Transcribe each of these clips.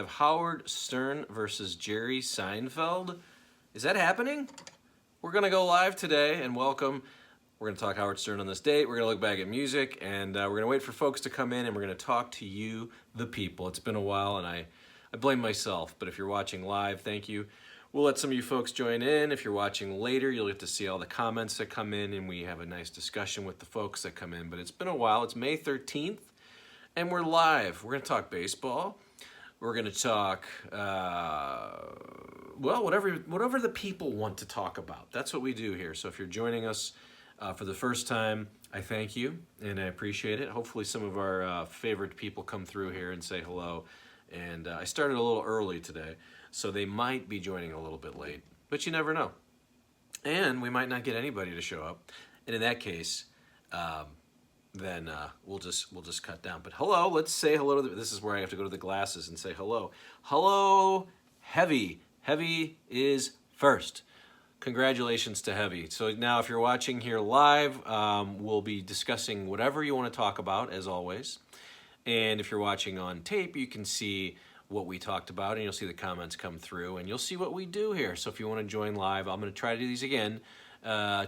live. Howard Stern versus Jerry Seinfeld. Is that happening? We're going to go live today and welcome. We're going to talk Howard Stern on this date. We're going to look back at music, and we're going to wait for folks to come in, and we're going to talk to you, the people. It's been a while, and I blame myself, but if you're watching live, thank you. We'll let some of you folks join in. If you're watching later, you'll get to see all the comments that come in, and we have a nice discussion with the folks that come in. But it's been a while. It's May 13th, and we're live. We're going to talk baseball. We're going to talk, well, whatever the people want to talk about. That's what we do here. So if you're joining us for the first time, I thank you, and I appreciate it. Hopefully some of our favorite people come through here and say hello. And I started a little early today, so they might be joining a little bit late, but you never know. And we might not get anybody to show up, and in that case, then we'll just cut down. But hello, let's say hello to this is where I have to go to the glasses and say hello. Hello, Heavy. Heavy is first. Congratulations to Heavy. So now if you're watching here live, we'll be discussing whatever you want to talk about, as always. And if you're watching on tape, you can see what we talked about, and you'll see the comments come through, and you'll see what we do here. So if you want to join live, I'm going to try to do these again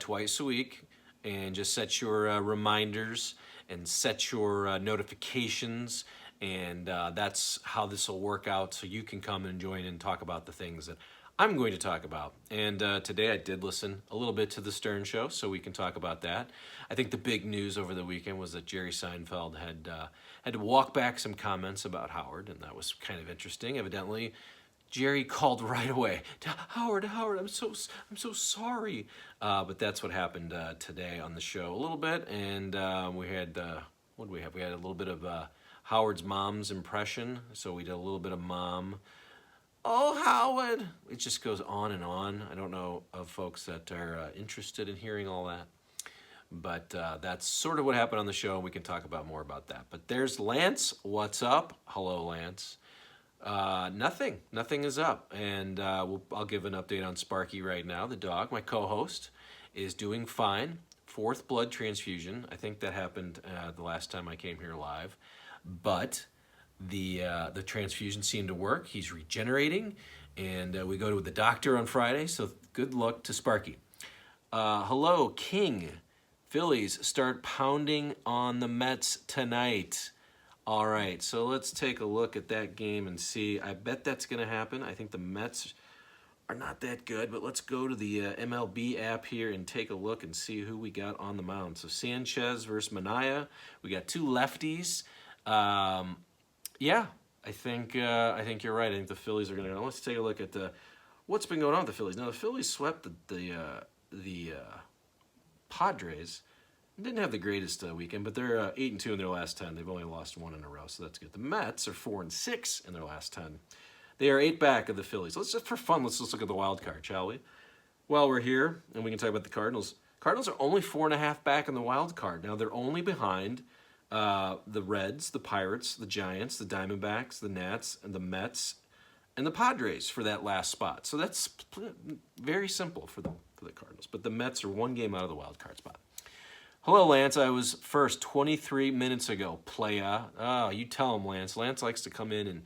twice a week, and just set your reminders and set your notifications, and that's how this will work out, so you can come and join and talk about the things that I'm going to talk about. And today I did listen a little bit to the Stern Show, so we can talk about that. I think the big news over the weekend was that Jerry Seinfeld had to walk back some comments about Howard, and that was kind of interesting. Evidently, Jerry called right away. Howard, I'm so sorry. But that's what happened today on the show a little bit, and we had what did we have? We had a little bit of Howard's mom's impression, so we did a little bit of mom. Oh, Howard! It just goes on and on. I don't know of folks that are interested in hearing all that. But that's sort of what happened on the show, and we can talk about more about that. But there's Lance. What's up? Hello, Lance. Nothing is up. And I'll give an update on Sparky right now. The dog, my co-host, is doing fine. 4th blood transfusion. I think that happened the last time I came here live. But the transfusion seemed to work. He's regenerating, and we go to the doctor on Friday, so good luck to Sparky. Hello, King. Phillies start pounding on the Mets tonight. All right, so let's take a look at that game and see. I bet that's going to happen. I think the Mets are not that good, but let's go to the MLB app here and take a look and see who we got on the mound. So Sanchez versus Manaea. We got 2 lefties. Yeah, I think you're right. I think the Phillies are going to go. Let's take a look at what's been going on with the Phillies. Now, the Phillies swept the Padres. Didn't have the greatest weekend, but they're 8-2 in their last 10. They've only lost 1 in a row, so that's good. The Mets are 4-6 in their last 10. They are 8 back of the Phillies. Let's just, for fun, let's look at the wild card, shall we? While we're here, and we can talk about the Cardinals. Cardinals are only 4.5 back in the wild card. Now, they're only behind the Reds, the Pirates, the Giants, the Diamondbacks, the Nats, and the Mets, and the Padres for that last spot. So that's very simple for the Cardinals. But the Mets are 1 game out of the wild card spot. Hello, Lance. I was first 23 minutes ago. Playa. You tell him, Lance. Lance likes to come in and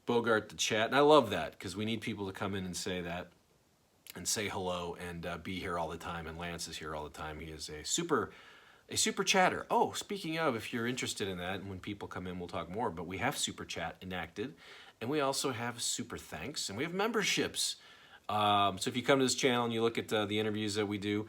bogart the chat, and I love that because we need people to come in and say that and say hello and be here all the time. And Lance is here all the time. He is a super chatter. Oh, speaking of, if you're interested in that, and when people come in, we'll talk more. But we have super chat enacted, and we also have super thanks, and we have memberships. So if you come to this channel and you look at the interviews that we do,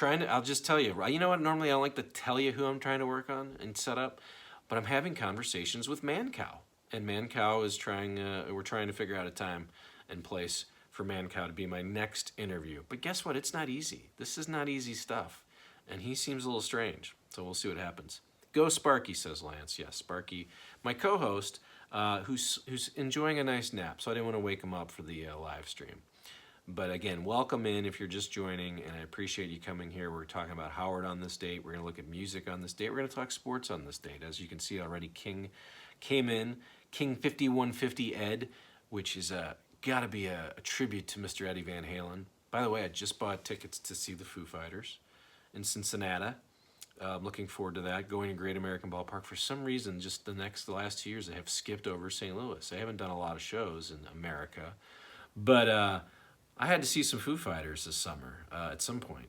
I'll just tell you. You know what? Normally I don't like to tell you who I'm trying to work on and set up, but I'm having conversations with Mancow, and Mancow is we're trying to figure out a time and place for Mancow to be my next interview. But guess what? It's not easy. This is not easy stuff, and he seems a little strange, so we'll see what happens. Go Sparky, says Lance. Yes, Sparky, my co-host, who's enjoying a nice nap, so I didn't want to wake him up for the live stream. But again, welcome in if you're just joining, and I appreciate you coming here. We're talking about Howard on this date. We're going to look at music on this date. We're going to talk sports on this date. As you can see already, King came in. King 5150 Ed, which is got to be a tribute to Mr. Eddie Van Halen. By the way, I just bought tickets to see the Foo Fighters in Cincinnati. I'm looking forward to that. Going to Great American Ballpark. For some reason, just the last 2 years, they have skipped over St. Louis. They haven't done a lot of shows in America. But I had to see some Foo Fighters this summer at some point.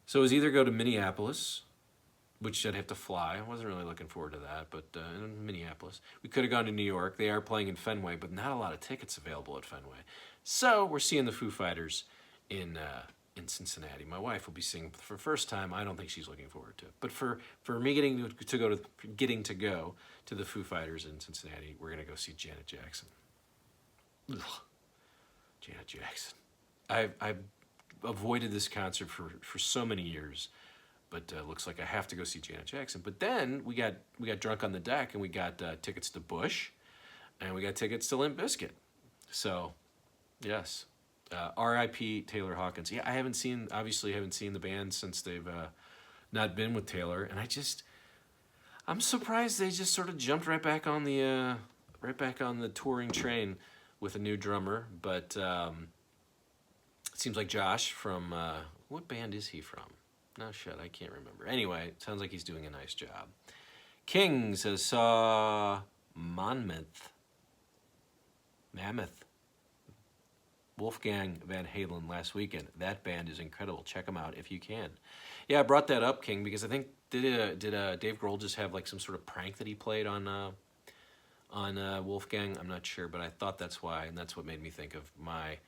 So it was either go to Minneapolis, which I'd have to fly. I wasn't really looking forward to that, but in Minneapolis. We could have gone to New York. They are playing in Fenway, but not a lot of tickets available at Fenway. So we're seeing the Foo Fighters in Cincinnati. My wife will be seeing for the first time. I don't think she's looking forward to it. But for me getting to go to the Foo Fighters in Cincinnati, we're gonna go see Janet Jackson. Ugh. Janet Jackson. I've avoided this concert for so many years, but looks like I have to go see Janet Jackson. But then we got drunk on the deck and we got tickets to Bush, and we got tickets to Limp Bizkit. So, yes. R.I.P. Taylor Hawkins. Yeah, I haven't seen the band since they've not been with Taylor, and I'm surprised they just sort of jumped right back on the touring train with a new drummer. But it seems like Josh from what band is he from? No shit, I can't remember. Anyway, it sounds like he's doing a nice job. King says saw Mammoth. Wolfgang Van Halen last weekend. That band is incredible. Check them out if you can. Yeah, I brought that up, King, because I think did Dave Grohl just have like some sort of prank that he played on Wolfgang? I'm not sure, but I thought that's why, and that's what made me think of my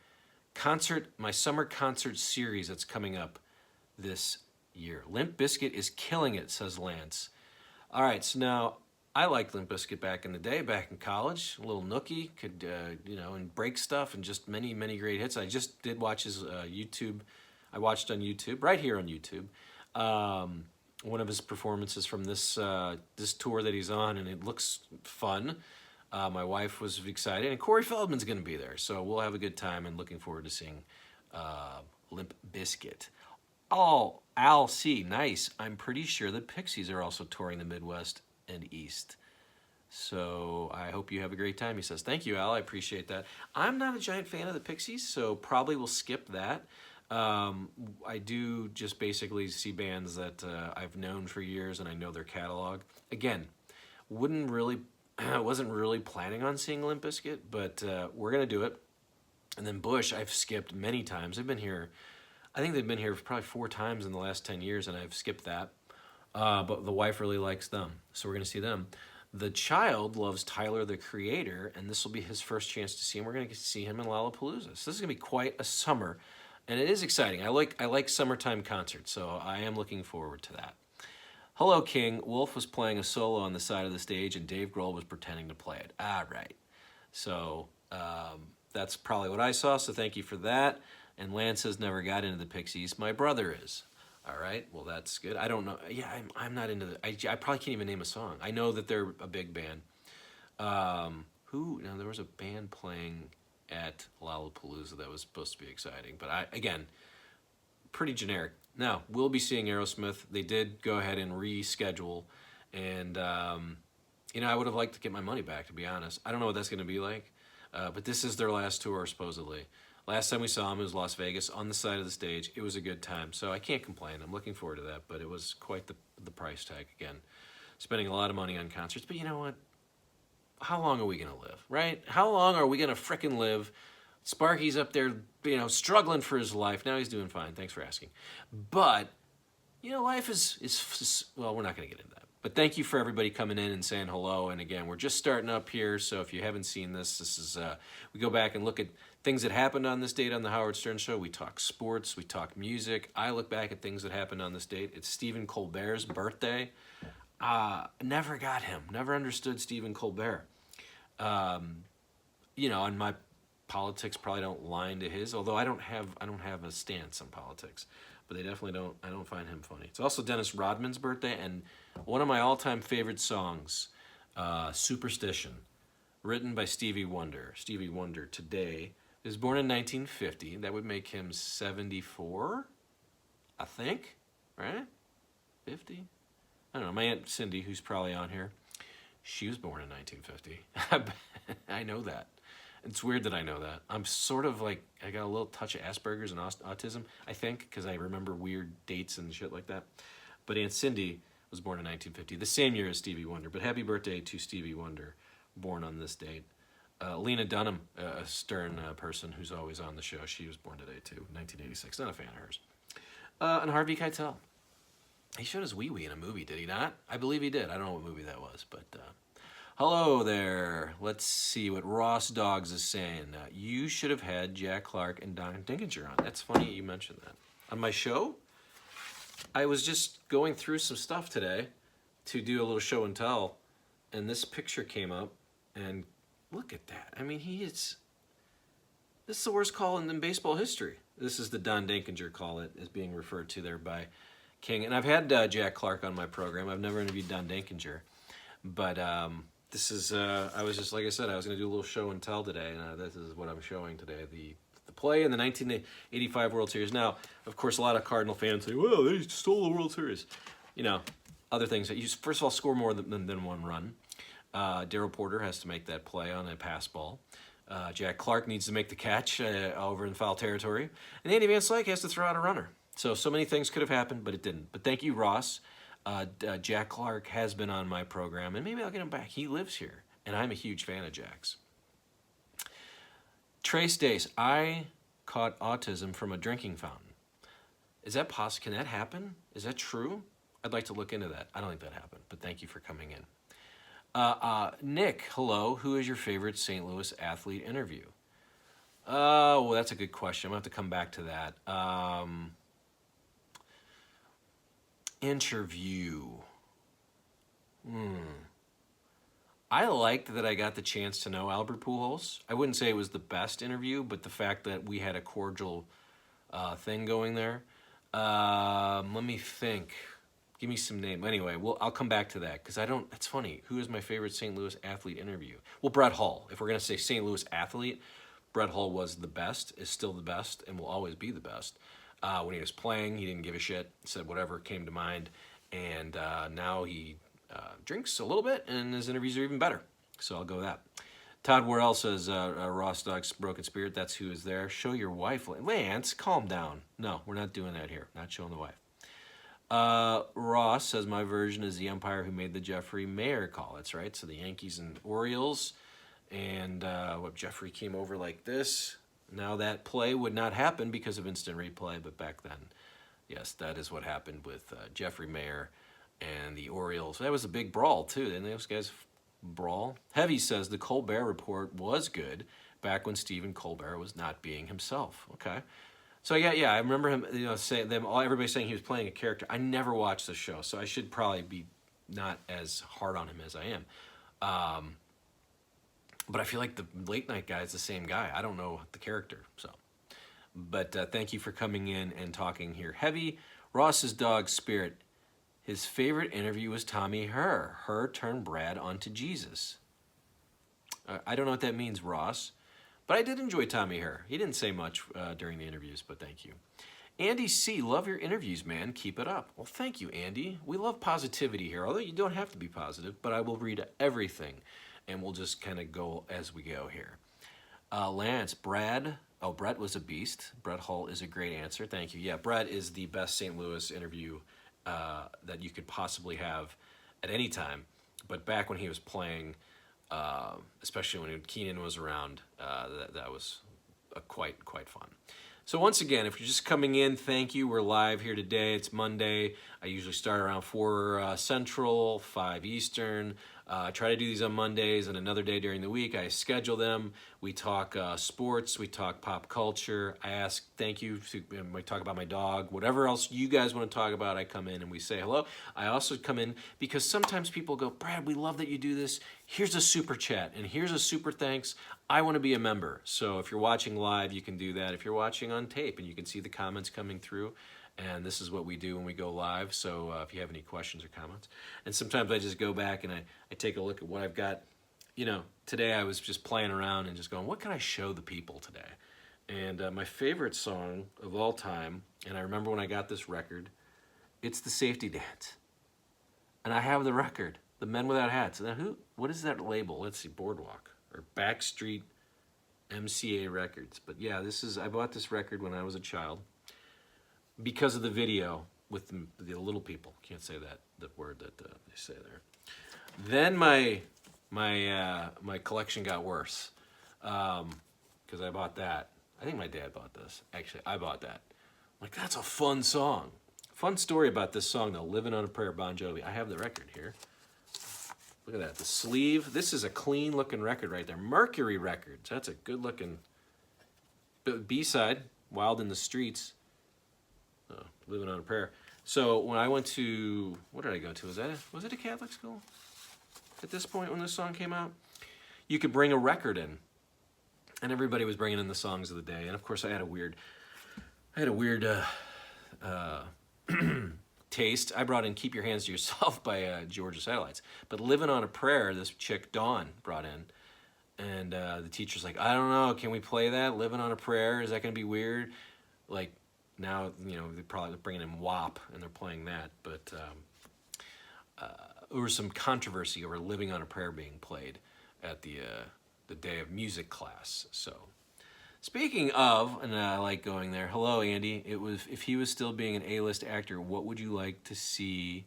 summer concert series that's coming up this year. Limp Bizkit is killing it, says Lance. All right, so now I liked Limp Bizkit back in the day, back in college. A little nookie, could, and break stuff, and just many, many great hits. I just did watch his YouTube. I watched on YouTube, right here on YouTube, one of his performances from this tour that he's on, and it looks fun. My wife was excited, and Corey Feldman's going to be there, so we'll have a good time, and looking forward to seeing Limp Bizkit. Oh, Al C, nice. I'm pretty sure the Pixies are also touring the Midwest and East. So I hope you have a great time, he says. Thank you, Al. I appreciate that. I'm not a giant fan of the Pixies, so probably we'll skip that. I do just basically see bands that I've known for years, and I know their catalog. Again, wasn't really planning on seeing Limp Bizkit, but we're going to do it. And then Bush, I've skipped many times. I think they've been here probably 4 times in the last 10 years, and I've skipped that. But the wife really likes them, so we're going to see them. The child loves Tyler, the Creator, and this will be his first chance to see him. We're going to get to see him in Lollapalooza. So this is going to be quite a summer, and it is exciting. I like summertime concerts, so I am looking forward to that. Hello, King. Wolf was playing a solo on the side of the stage, and Dave Grohl was pretending to play it. All right. So that's probably what I saw, so thank you for that. And Lance has never got into the Pixies. My brother is. All right, well, that's good. I don't know. Yeah, I'm not into the... I probably can't even name a song. I know that they're a big band. Now, there was a band playing at Lollapalooza that was supposed to be exciting. But, again, pretty generic. Now, we'll be seeing Aerosmith. They did go ahead and reschedule. And, I would have liked to get my money back, to be honest. I don't know what that's going to be like. But this is their last tour, supposedly. Last time we saw him, it was Las Vegas on the side of the stage. It was a good time, so I can't complain. I'm looking forward to that, but it was quite the price tag again. Spending a lot of money on concerts, but you know what? How long are we going to live, right? How long are we going to frickin' live? Sparky's up there, struggling for his life. Now he's doing fine. Thanks for asking. But, life is well, we're not going to get into that. But thank you for everybody coming in and saying hello. And again, we're just starting up here, so if you haven't seen this is we go back and look at things that happened on this date on the Howard Stern Show. We talk sports, we talk music. I look back at things that happened on this date. It's Stephen Colbert's birthday. Never got him. Never understood Stephen Colbert. And my politics probably don't line to his, although I don't have a stance on politics. But they definitely don't. I don't find him funny. It's also Dennis Rodman's birthday, and one of my all-time favorite songs, "Superstition," written by Stevie Wonder. Stevie Wonder today is born in 1950. That would make him 74, I think, right? 50? I don't know. My Aunt Cindy, who's probably on here, she was born in 1950. I know that. It's weird that I know that. I'm sort of like, I got a little touch of Asperger's and autism, I think, because I remember weird dates and shit like that. But Aunt Cindy was born in 1950, the same year as Stevie Wonder. But happy birthday to Stevie Wonder, born on this date. Lena Dunham, a Stern person who's always on the show, she was born today too, 1986. Not a fan of hers. And Harvey Keitel. He showed his wee-wee in a movie, did he not? I believe he did. I don't know what movie that was, but... hello there. Let's see what Ross Dogs is saying. You should have had Jack Clark and Don Dinkinger on. That's funny you mentioned that. On my show, I was just going through some stuff today to do a little show and tell, and this picture came up, and look at that. I mean, this is the worst call in baseball history. This is the Don Dinkinger call that is being referred to there by King. And I've had Jack Clark on my program. I've never interviewed Don Dinkinger. But this is, I was just, like I said, I was going to do a little show and tell today. And this is what I'm showing today. The play in the 1985 World Series. Now, of course, a lot of Cardinal fans say, well, they stole the World Series. You know, other things. That you first of all score more than one run. Darryl Porter has to make that play on a pass ball. Jack Clark needs to make the catch over in foul territory. And Andy Van Slyke has to throw out a runner. So many things could have happened, but it didn't. But thank you, Ross. Jack Clark has been on my program, and maybe I'll get him back. He lives here, and I'm a huge fan of Jack's. Trace Dace, I caught autism from a drinking fountain. Is that possible? Can that happen? Is that true? I'd like to look into that. I don't think that happened, but thank you for coming in. Nick, hello. Who is your favorite St. Louis athlete interview? Well, that's a good question. I'm going to have to come back to that. Interview. I liked that I got the chance to know Albert Pujols. I wouldn't say it was the best interview, but the fact that we had a cordial thing going there. Let me think. Give me some name. Anyway, I'll come back to that because I don't. It's funny. Who is my favorite St. Louis athlete interview? Well, Brett Hull. If we're gonna say St. Louis athlete, Brett Hull was the best. Is still the best, and will always be the best. When he was playing, he didn't give a shit. Said whatever came to mind, and now he drinks a little bit, and his interviews are even better. So I'll go with that. Todd Worrell says, Ross Dog's Broken Spirit, that's who is there. Show your wife. Lance, calm down. No, we're not doing that here. Not showing the wife. Ross says, my version is the umpire who made the Jeffrey Mayer call. That's right. So the Yankees and Orioles. And Jeffrey came over like this. Now that play would not happen because of instant replay, but back then, yes, that is what happened with Jeffrey Mayer and the Orioles. That was a big brawl, too. Didn't those guys brawl? Heavy says the Colbert Report was good back when Stephen Colbert was not being himself. Okay. So yeah, I remember him, everybody saying he was playing a character. I never watched the show, so I should probably be not as hard on him as I am. But I feel like the late night guy is the same guy. I don't know the character, so. But thank you for coming in and talking here. Heavy, Ross's dog Spirit. His favorite interview was Tommy Herr. Herr turned Brad onto Jesus. I don't know what that means, Ross. But I did enjoy Tommy Herr. He didn't say much during the interviews, but thank you. Andy C., love your interviews, man. Keep it up. Well, thank you, Andy. We love positivity here, although you don't have to be positive, but I will read everything, and we'll just kind of go as we go here. Lance, Brett was a beast. Brett Hull is a great answer. Thank you. Yeah, Brett is the best St. Louis interview that you could possibly have at any time. But back when he was playing, especially when Keenan was around, that was quite fun. So once again, if you're just coming in, thank you. We're live here today. It's Monday. I usually start around 4 Central, 5 Eastern. I try to do these on Mondays, and another day during the week I schedule them. We talk sports, we talk pop culture. I ask thank you, we talk about my dog, whatever else you guys want to talk about, I come in and we say hello. I also come in because sometimes people go, Brad, we love that you do this. Here's a super chat, and here's a super thanks. I want to be a member. So if you're watching live, you can do that. If you're watching on tape and you can see the comments coming through, and this is what we do when we go live. So if you have any questions or comments. And sometimes I just go back and I take a look at what I've got. You know, today I was just playing around and just going, what can I show the people today? And my favorite song of all time, and I remember when I got this record, it's the Safety Dance. And I have the record, The Men Without Hats. Now what is that label? Let's see, Boardwalk or Backstreet MCA Records. But yeah, I bought this record when I was a child because of the video. with the little people. Can't say that, the word that they say there. Then my collection got worse because I bought that. I think my dad bought this. Actually, I bought that. Like, that's a fun song. Fun story about this song, though. Living on a Prayer, Bon Jovi. I have the record here. Look at that. The sleeve. This is a clean-looking record right there. Mercury Records. That's a good-looking B-side. Wild in the Streets. Oh, Living on a Prayer. So when I went to, what did I go to? Was it a Catholic school at this point when this song came out? You could bring a record in, and everybody was bringing in the songs of the day. And of course, I had a weird taste. I brought in "Keep Your Hands to Yourself" by Georgia Satellites, but "Living on a Prayer," this chick Dawn brought in, and the teacher's like, "I don't know, can we play that? Living on a Prayer, is that going to be weird?" Like, now, you know, they're probably bringing in WAP and they're playing that, but there was some controversy over "Living on a Prayer" being played at the day of music class. So, speaking of, and I like going there. Hello, Andy. It was, if he was still being an A-list actor, what would you like to see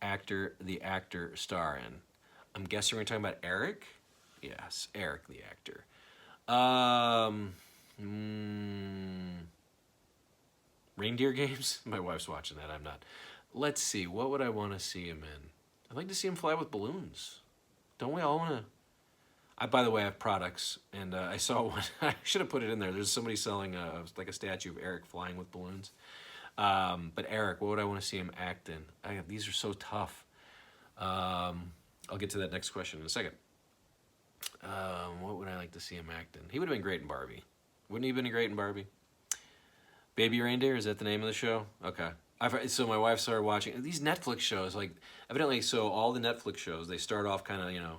the actor star in? I'm guessing we're talking about Eric. Yes, Eric the actor. Reindeer Games? My wife's watching that, I'm not. Let's see, what would I want to see him in? I'd like to see him fly with balloons. Don't we all want to? By the way, I have products, and I saw one. I should have put it in there. There's somebody selling like a statue of Eric flying with balloons. But Eric, what would I want to see him act in? These are so tough. I'll get to that next question in a second. What would I like to see him act in? He would have been great in Barbie. Wouldn't he have been great in Barbie? Baby Reindeer, is that the name of the show? Okay. So my wife started watching these Netflix shows. Like, evidently, so all the Netflix shows, they start off kind of, you know,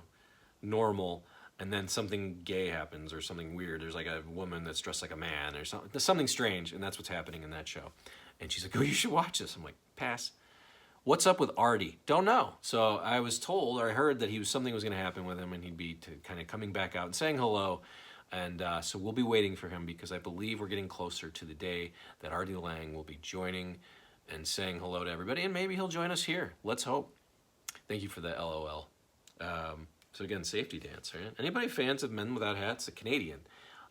normal, and then something gay happens or something weird. There's like a woman that's dressed like a man or something. There's something strange, and that's what's happening in that show. And she's like, "Oh, you should watch this." I'm like, pass. What's up with Artie? Don't know. So I was told, or I heard that something was going to happen with him, and he'd be kind of coming back out and saying hello. And so we'll be waiting for him, because I believe we're getting closer to the day that Artie Lange will be joining and saying hello to everybody, and maybe he'll join us here. Let's hope. Thank you for the LOL. So again, safety dance, right? Anybody fans of Men Without Hats? A Canadian.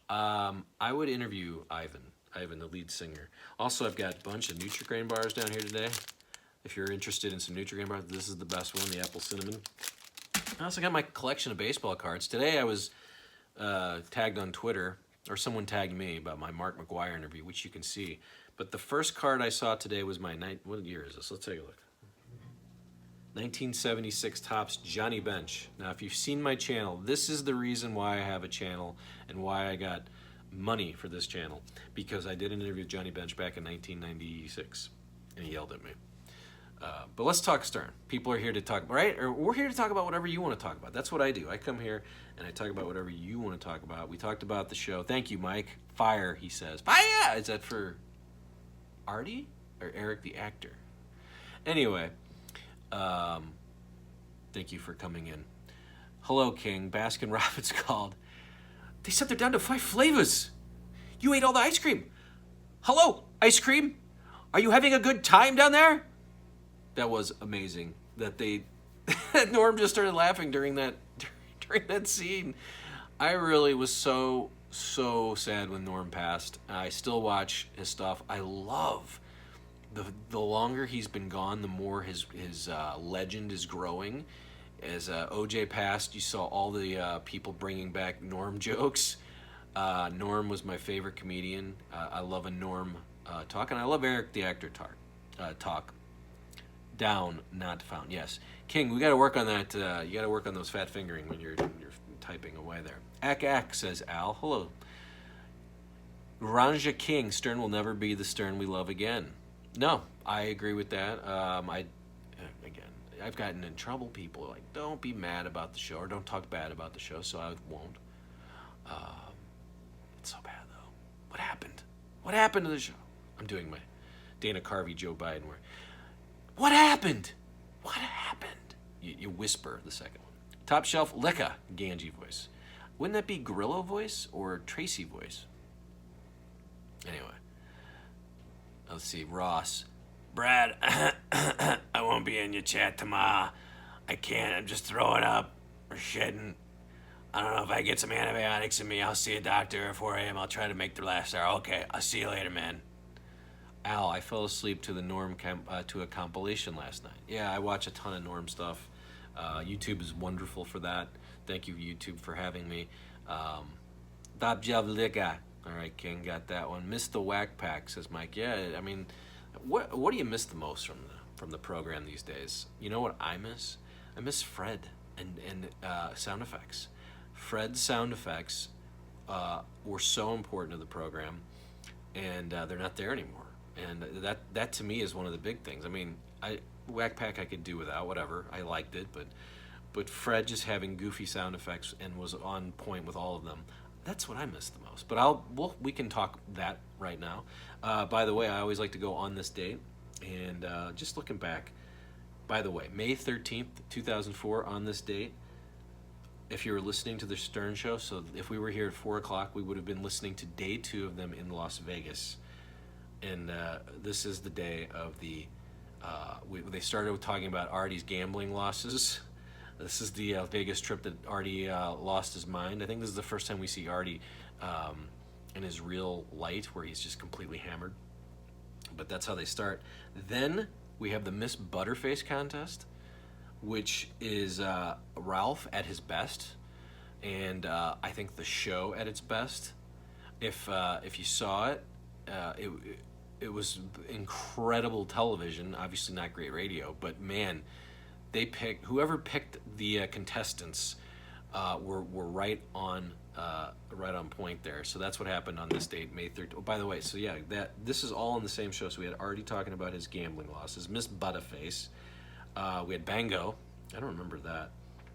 I would interview Ivan, the lead singer. Also, I've got a bunch of Nutri-Grain bars down here today. If you're interested in some Nutri-Grain bars, this is the best one, the apple cinnamon. I also got my collection of baseball cards. Today I was tagged on Twitter, or someone tagged me about my Mark McGwire interview, which you can see. But the first card I saw today was my what year is this? Let's take a look. 1976 Topps Johnny Bench. Now, if you've seen my channel, this is the reason why I have a channel and why I got money for this channel, because I did an interview with Johnny Bench back in 1996, and he yelled at me. But let's talk Stern. People are here to talk, right? Or we're here to talk about whatever you want to talk about. That's what I do. I come here and I talk about whatever you want to talk about. We talked about the show. Thank you, Mike. Fire, he says. Fire! Is that for Artie or Eric the actor? Anyway, thank you for coming in. Hello, King. Baskin Robbins called. They said they're down to 5 flavors. You ate all the ice cream. Hello, ice cream. Are you having a good time down there? That was amazing. That Norm just started laughing during that scene. I really was so sad when Norm passed. I still watch his stuff. I love the longer he's been gone, the more his legend is growing. As OJ passed, you saw all the people bringing back Norm jokes. Norm was my favorite comedian. I love a Norm talk, and I love Eric the actor talk. Down, not found. Yes, King, we got to work on that. You got to work on those fat fingering when you're typing away there. Ack, says Al. Hello. Ranja King, Stern will never be the Stern we love again. No, I agree with that. I've gotten in trouble. People are like, don't be mad about the show, or don't talk bad about the show, so I won't. It's so bad, though. What happened? What happened to the show? I'm doing my Dana Carvey, Joe Biden. What happened? What happened? You whisper the second one. Top Shelf, Licka, Ganji voice. Wouldn't that be Grillo voice or Tracy voice? Anyway. Let's see, Ross. Brad, I won't be in your chat tomorrow. I can't. I'm just throwing up or shitting. I don't know if I get some antibiotics in me. I'll see a doctor at 4 a.m. I'll try to make the last hour. Okay, I'll see you later, man. Al, I fell asleep to the Norm to a compilation last night. Yeah, I watch a ton of Norm stuff. YouTube is wonderful for that. Thank you, YouTube, for having me. Dabjavliga. All right, King, got that one. Missed the Wack Pack, says Mike. Yeah, I mean, what do you miss the most from the program these days? You know what I miss? I miss Fred and sound effects. Fred's sound effects were so important to the program, and they're not there anymore. And that to me is one of the big things. I mean, Wack Pack I could do without, whatever. I liked it, but Fred just having goofy sound effects and was on point with all of them. That's what I miss the most. But we can talk that right now. By the way, I always like to go on this date, and just looking back. By the way, May 13th, 2004, on this date. If you were listening to the Stern Show, so if we were here at 4 o'clock, we would have been listening to day 2 of them in Las Vegas. And this is the day of the, they started talking about Artie's gambling losses. This is the Vegas trip that Artie lost his mind. I think this is the first time we see Artie in his real light, where he's just completely hammered. But that's how they start. Then we have the Miss Butterface contest, which is Ralph at his best, and I think the show at its best. If you saw it, it was incredible television. Obviously not great radio, but man, whoever picked the contestants were right on point there. So that's what happened on this date, May 13th. Oh, by the way, so yeah, this is all on the same show. So we had Artie talking about his gambling losses, Miss Butterface. We had Bango. I don't remember that.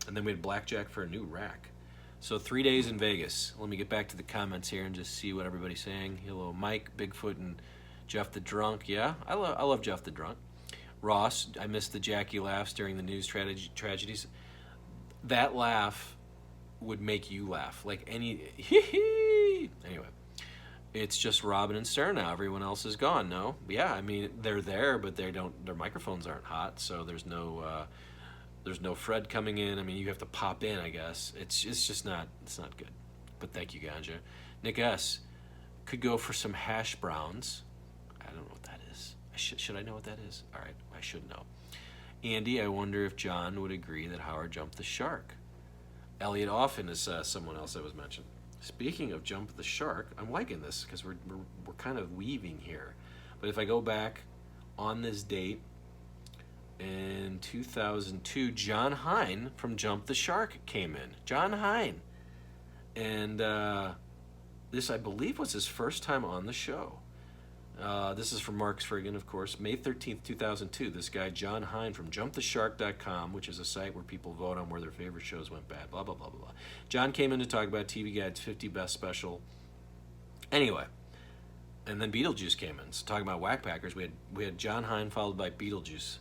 And then we had Blackjack for a new rack. So 3 days in Vegas. Let me get back to the comments here and just see what everybody's saying. Hello, Mike, Bigfoot, and Jeff the Drunk. Yeah, I love Jeff the Drunk. Ross, I missed the Jackie laughs during the news tragedies. That laugh would make you laugh. Like any... Anyway. It's just Robin and Stern now. Everyone else is gone. No, yeah. I mean, they're there, but they don't. Their microphones aren't hot, so there's no Fred coming in. I mean, you have to pop in, I guess. It's just not. It's not good. But thank you, Ganja. Nick S. could go for some hash browns. I don't know what that is. Should I know what that is? All right, I should know. Andy, I wonder if John would agree that Howard jumped the shark. Elliot Offen is someone else that was mentioned. Speaking of Jump the Shark, I'm liking this because we're kind of weaving here. But if I go back on this date in 2002, John Hine from Jump the Shark came in. John Hine. And this, I believe, was his first time on the show. This is from Mark Friggin, of course. May 13th, 2002. This guy, John Hine from jumptheshark.com, which is a site where people vote on where their favorite shows went bad, blah, blah, blah, blah, blah. John came in to talk about TV Guide's 50 Best Special. Anyway, and then Beetlejuice came in. So talking about Wack Packers, we had John Hine followed by Beetlejuice.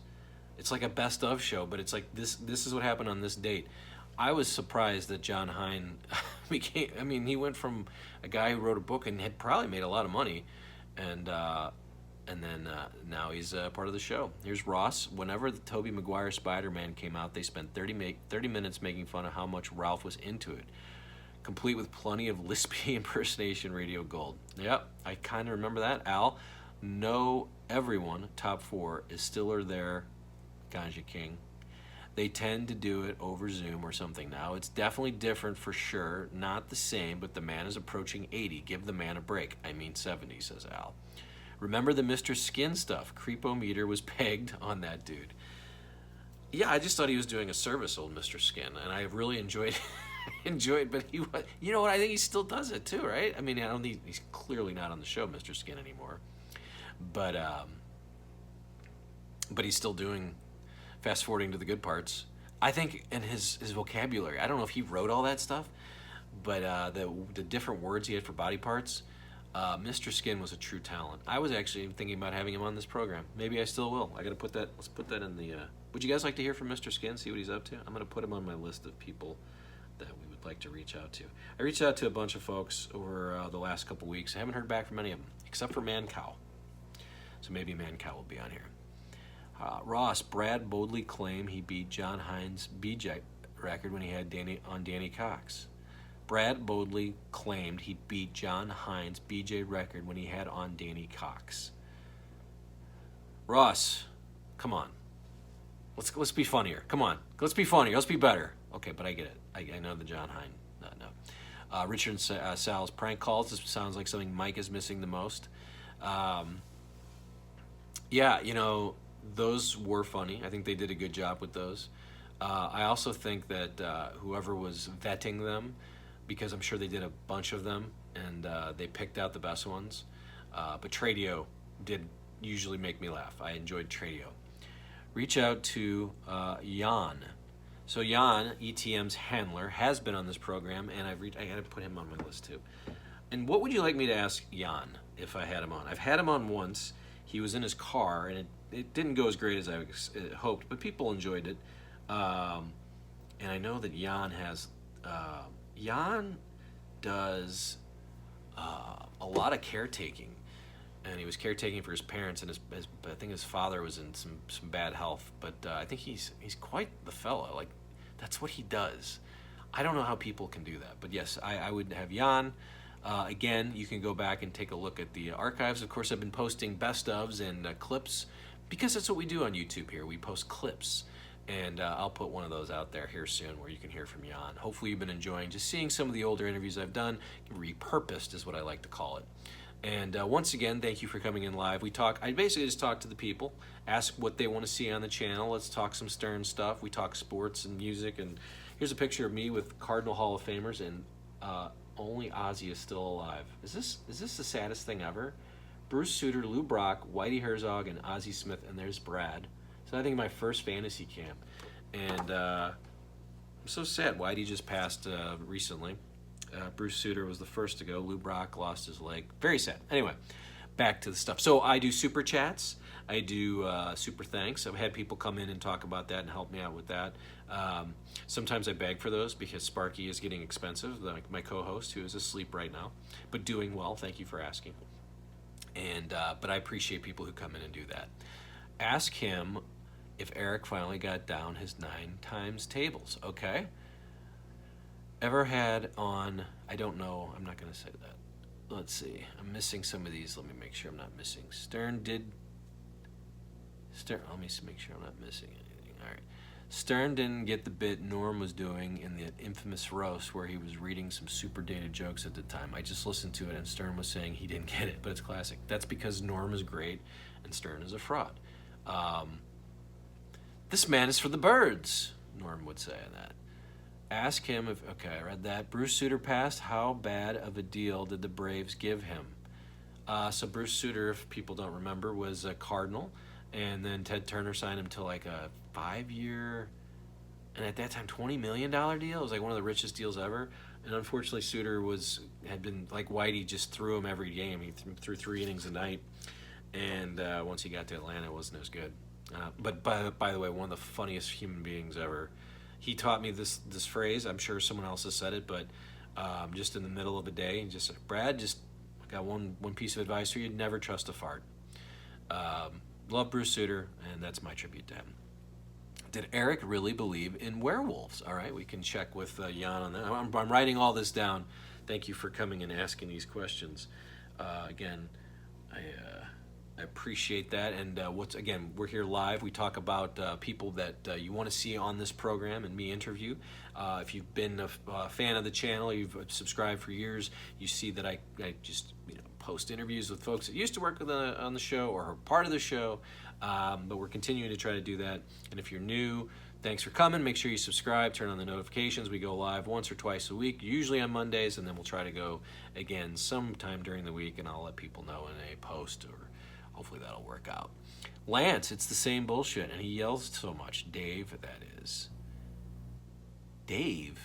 It's like a best of show, but it's like this is what happened on this date. I was surprised that John Hine became, I mean, he went from a guy who wrote a book and had probably made a lot of money, and then now he's part of the show. Here's Ross. Whenever the Tobey Maguire Spider-Man came out, they spent 30 minutes making fun of how much Ralph was into it, complete with plenty of lispy impersonation radio gold. Yep, I kind of remember that. Al, no, everyone, top 4, is still or there, Ganja King. They tend to do it over Zoom or something now. It's definitely different for sure. Not the same, but the man is approaching 80. Give the man a break. I mean 70, says Al. Remember the Mr. Skin stuff? Creepometer was pegged on that dude. Yeah, I just thought he was doing a service, old Mr. Skin, and I really enjoyed but he, you know what, I think he still does it too, right? I mean, I don't think he's clearly not on the show, Mr. Skin, anymore. But he's still doing fast forwarding to the good parts. I think in his vocabulary, I don't know if he wrote all that stuff, but the different words he had for body parts, Mr. Skin was a true talent. I was actually thinking about having him on this program. Maybe I still will. I got to put that. Let's put that in the. Would you guys like to hear from Mr. Skin? See what he's up to. I'm going to put him on my list of people that we would like to reach out to. I reached out to a bunch of folks over the last couple weeks. I haven't heard back from any of them except for Man Cow. So maybe Mancow will be on here. Ross, Brad boldly claimed he beat John Hines' BJ record when he had Danny Cox. Brad boldly claimed he beat John Hines' BJ record when he had on Danny Cox. Ross, come on. Let's be funnier. Come on. Let's be funnier. Let's be better. Okay, but I get it. I know the John Hines. No. Richard and Sal's prank calls. This sounds like something Mike is missing the most. Yeah, you know, those were funny. I think they did a good job with those. I also think that whoever was vetting them, because I'm sure they did a bunch of them, and they picked out the best ones. But Tradio did usually make me laugh. I enjoyed Tradio. Reach out to Jan. So Jan, ETM's handler, has been on this program, and I had to put him on my list too. And what would you like me to ask Jan if I had him on? I've had him on once. He was in his car, and it didn't go as great as I hoped, but people enjoyed it. And I know that Jan has... Jan does a lot of caretaking, and he was caretaking for his parents, and I think his father was in some bad health, but I think he's quite the fella. Like, that's what he does. I don't know how people can do that, but yes, I would have Jan. Again, you can go back and take a look at the archives. Of course, I've been posting best ofs and clips, because that's what we do on YouTube here. We post clips. And I'll put one of those out there here soon where you can hear from Jan. Hopefully you've been enjoying just seeing some of the older interviews I've done. Repurposed is what I like to call it. And once again, thank you for coming in live. I basically just talk to the people, ask what they want to see on the channel. Let's talk some Stern stuff. We talk sports and music. And here's a picture of me with Cardinal Hall of Famers, and only Ozzy is still alive. Is this the saddest thing ever? Bruce Sutter, Lou Brock, Whitey Herzog, and Ozzie Smith, and there's Brad. So I think my first fantasy camp. And I'm so sad. Whitey just passed recently. Bruce Sutter was the first to go. Lou Brock lost his leg. Very sad. Anyway, back to the stuff. So I do super chats. I do super thanks. I've had people come in and talk about that and help me out with that. Sometimes I beg for those because Sparky is getting expensive, like my co-host, who is asleep right now, but doing well. Thank you for asking. And but I appreciate people who come in and do that. Ask him if Eric finally got down his 9 times tables, okay? Ever had on, I don't know, I'm not going to say that. Let's see, I'm missing some of these. Let me make sure I'm not missing. Let me make sure I'm not missing anything. All right. Stern didn't get the bit Norm was doing in the infamous roast where he was reading some super dated jokes at the time. I just listened to it, and Stern was saying he didn't get it, but it's classic. That's because Norm is great and Stern is a fraud. This man is for the birds, Norm would say that. Ask him if, okay, I read that. Bruce Sutter passed. How bad of a deal did the Braves give him? So Bruce Sutter, if people don't remember, was a Cardinal, and then Ted Turner signed him to like a 5-year, and at that time, $20 million deal. It was like one of the richest deals ever. And unfortunately, Sutter had been like Whitey, just threw him every game. He threw 3 innings a night, and once he got to Atlanta, it wasn't as good. But by the way, one of the funniest human beings ever. He taught me this phrase. I'm sure someone else has said it, but just in the middle of the day, just Brad, just got one piece of advice for you: never trust a fart. Love Bruce Sutter, and that's my tribute to him. Did Eric really believe in werewolves? All right, we can check with Jan on that. I'm writing all this down. Thank you for coming and asking these questions. Again, I appreciate that. And again, we're here live. We talk about people that you want to see on this program and me interview. If you've been a fan of the channel, you've subscribed for years, you see that I just post interviews with folks that used to work on the show or are part of the show. But we're continuing to try to do that. And if you're new, thanks for coming. Make sure you subscribe, turn on the notifications. We go live once or twice a week, usually on Mondays, and then we'll try to go again sometime during the week, and I'll let people know in a post, or hopefully that'll work out. Lance, it's the same bullshit, and he yells so much. Dave, that is. Dave,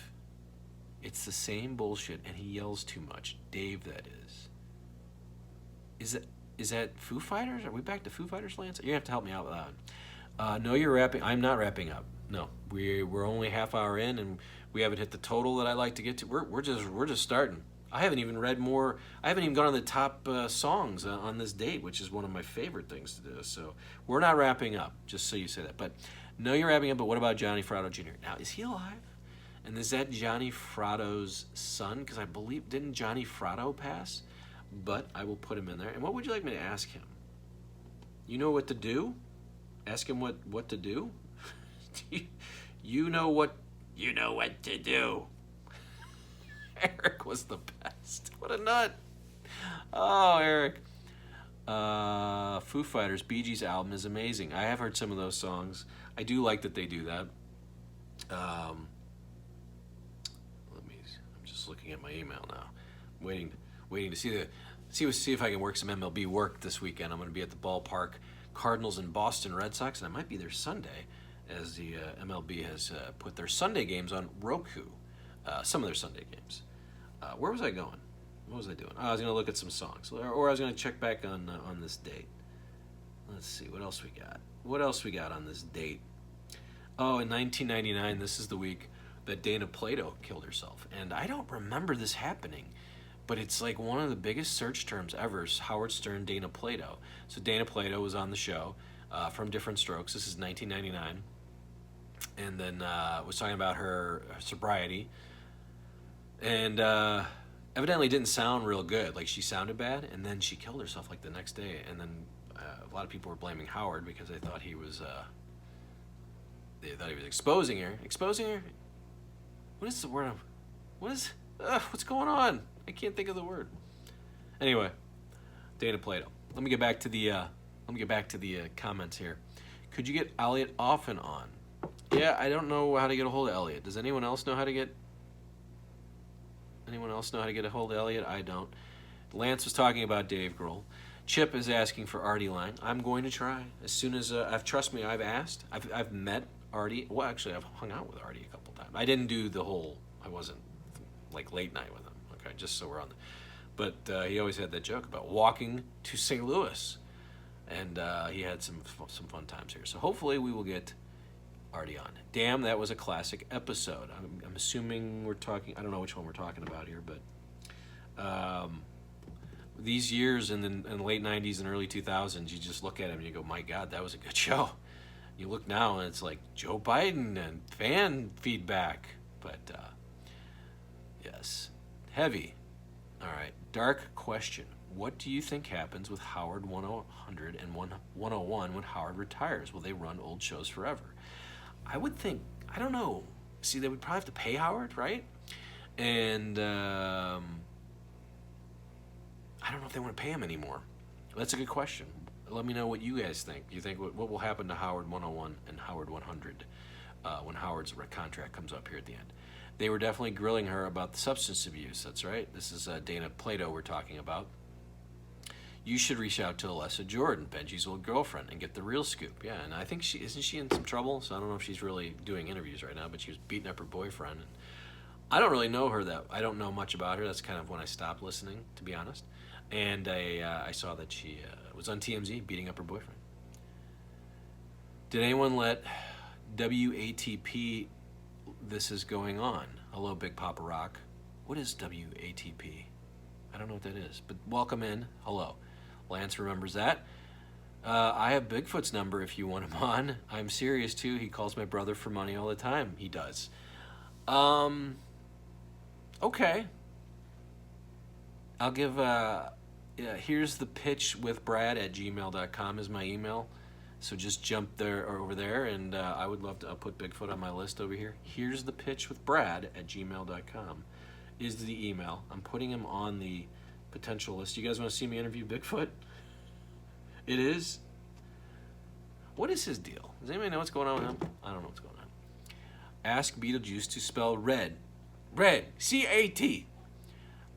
it's the same bullshit, and he yells too much. Dave, that is. Is that Foo Fighters? Are we back to Foo Fighters, Lance? You have to help me out with that one. No, you're wrapping. I'm not wrapping up. No, we're only half hour in, and we haven't hit the total that I like to get to. We're just starting. I haven't even read more. I haven't even gone on the top songs on this date, which is one of my favorite things to do. So we're not wrapping up, just so you say that. But no, you're wrapping up. But what about Johnny Fratto Jr.? Now, is he alive? And is that Johnny Fratto's son? Because I believe, didn't Johnny Fratto pass? But I will put him in there. And what would you like me to ask him? You know what to do? Ask him what to do? you know what to do. Eric was the best. What a nut. Oh, Eric. Foo Fighters, Bee Gees album is amazing. I have heard some of those songs. I do like that they do that. I'm just looking at my email now. Waiting to see if I can work some MLB work this weekend. I'm going to be at the ballpark, Cardinals and Boston Red Sox, and I might be there Sunday, as the MLB has put their Sunday games on Roku. Some of their Sunday games. Where was I going? What was I doing? Oh, I was going to look at some songs, or I was going to check back on this date. Let's see, what else we got? What else we got on this date? Oh, in 1999, this is the week that Dana Plato killed herself, and I don't remember this happening, but it's like one of the biggest search terms ever. Howard Stern, Dana Plato. So Dana Plato was on the show from Different Strokes. This is 1999, and then was talking about her sobriety. And evidently didn't sound real good. Like, she sounded bad, and then she killed herself like the next day. And then a lot of people were blaming Howard because they thought he was exposing her. Exposing her? What is the word? What's going on? I can't think of the word. Anyway, Dana Plato. Let me get back to the comments here. Could you get Elliot off and on? Yeah, I don't know how to get a hold of Elliot. Does anyone else know how to get? Anyone else know how to get a hold of Elliot? I don't. Lance was talking about Dave Grohl. Chip is asking for Artie Lange. I'm going to try as soon as trust me. I've asked. I've met Artie. Well, actually, I've hung out with Artie a couple times. I didn't do the whole. I wasn't like late night with him. Okay, just so we're on. But he always had that joke about walking to St. Louis, and he had some fun times here. So hopefully we will get Artie on. Damn, that was a classic episode. I'm assuming we're talking. I don't know which one we're talking about here, but these years in the late '90s and early 2000s, you just look at him and you go, "My God, that was a good show." You look now and it's like Joe Biden and fan feedback. But yes, heavy. All right, dark question. What do you think happens with Howard 100 and 101 when Howard retires? Will they run old shows forever? I would think, I don't know. See, they would probably have to pay Howard, right? And I don't know if they want to pay him anymore. That's a good question. Let me know what you guys think. You think what will happen to Howard 101 and Howard 100 when Howard's contract comes up here at the end? They were definitely grilling her about the substance abuse. That's right. This is Dana Plato we're talking about. You should reach out to Alessa Jordan, Benji's old girlfriend, and get the real scoop. Yeah, and I think isn't she in some trouble? So I don't know if she's really doing interviews right now, but she was beating up her boyfriend. And I don't really know her. I don't know much about her. That's kind of when I stopped listening, to be honest. And I saw that she was on TMZ beating up her boyfriend. Did anyone let WATP this is going on? Hello, Big Papa Rock. What is WATP? I don't know what that is, but welcome in. Hello. Lance remembers that. I have Bigfoot's number if you want him on. I'm serious too. He calls my brother for money all the time. He does. Okay. I'll give, here's the pitch with Brad at gmail.com is my email. So just jump there or over there, and I would love to. I'll put Bigfoot on my list over here. Here's the pitch with Brad at gmail.com is the email. I'm putting him on the potential list. You guys want to see me interview Bigfoot? It is? What is his deal? Does anybody know what's going on with him? I don't know what's going on. Ask Beetlejuice to spell red. Red. C-A-T.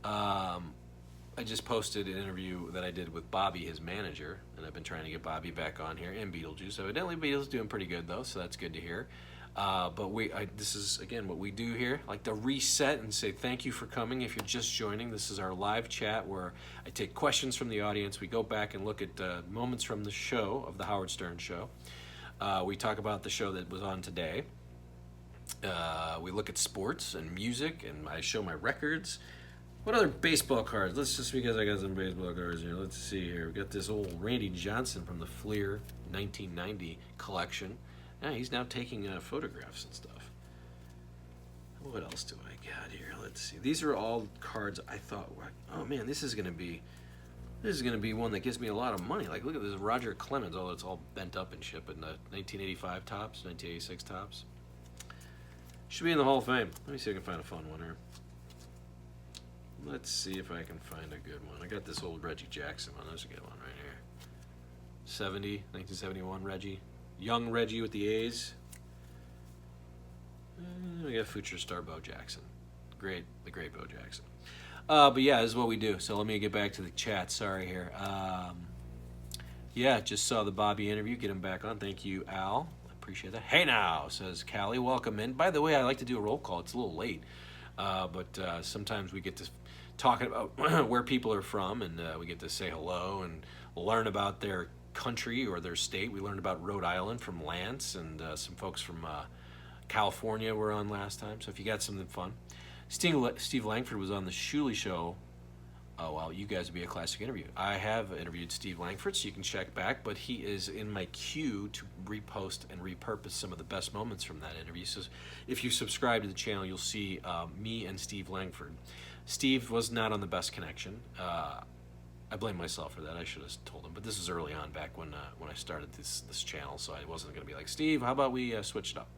I just posted an interview that I did with Bobby, his manager, and I've been trying to get Bobby back on here, and Beetlejuice. Evidently, Beetle's doing pretty good, though, so that's good to hear. But this is, again, what we do here. I like to reset and say thank you for coming. If you're just joining, this is our live chat where I take questions from the audience. We go back and look at moments from the show, of the Howard Stern show. We talk about the show that was on today. We look at sports and music, and I show my records. What other baseball cards? Let's just, because I got some baseball cards here. Let's see here. We got this old Randy Johnson from the Fleer 1990 collection. Yeah, he's now taking photographs and stuff. What else do I got here? Let's see. These are all cards I thought, oh man, this is gonna be one that gives me a lot of money. Like, look at this Roger Clemens, although it's all bent up and shit, but in the 1985 tops, 1986 tops. Should be in the Hall of Fame. Let me see if I can find a fun one here. Let's see if I can find a good one. I got this old Reggie Jackson one. There's a good one right here. 1971 Reggie. Young Reggie with the A's. We got future star Bo Jackson. The great Bo Jackson. But yeah, this is what we do. So let me get back to the chat. Sorry here. Yeah, just saw the Bobby interview. Get him back on. Thank you, Al. I appreciate that. Hey now, says Callie. Welcome in. By the way, I like to do a roll call. It's a little late. But sometimes we get to talking about where people are from, and we get to say hello and learn about their country or their state. We learned about Rhode Island from Lance, and some folks from California were on last time. So if you got something fun. Steve Langford was on the Shuli show. Oh, well, you guys would be a classic interview. I have interviewed Steve Langford, so you can check back, but he is in my queue to repost and repurpose some of the best moments from that interview. So if you subscribe to the channel, you'll see me and Steve Langford. Steve was not on the best connection. I blame myself for that. I should have told him, but this was early on, back when I started this channel, so I wasn't going to be like, Steve, how about we switch it up?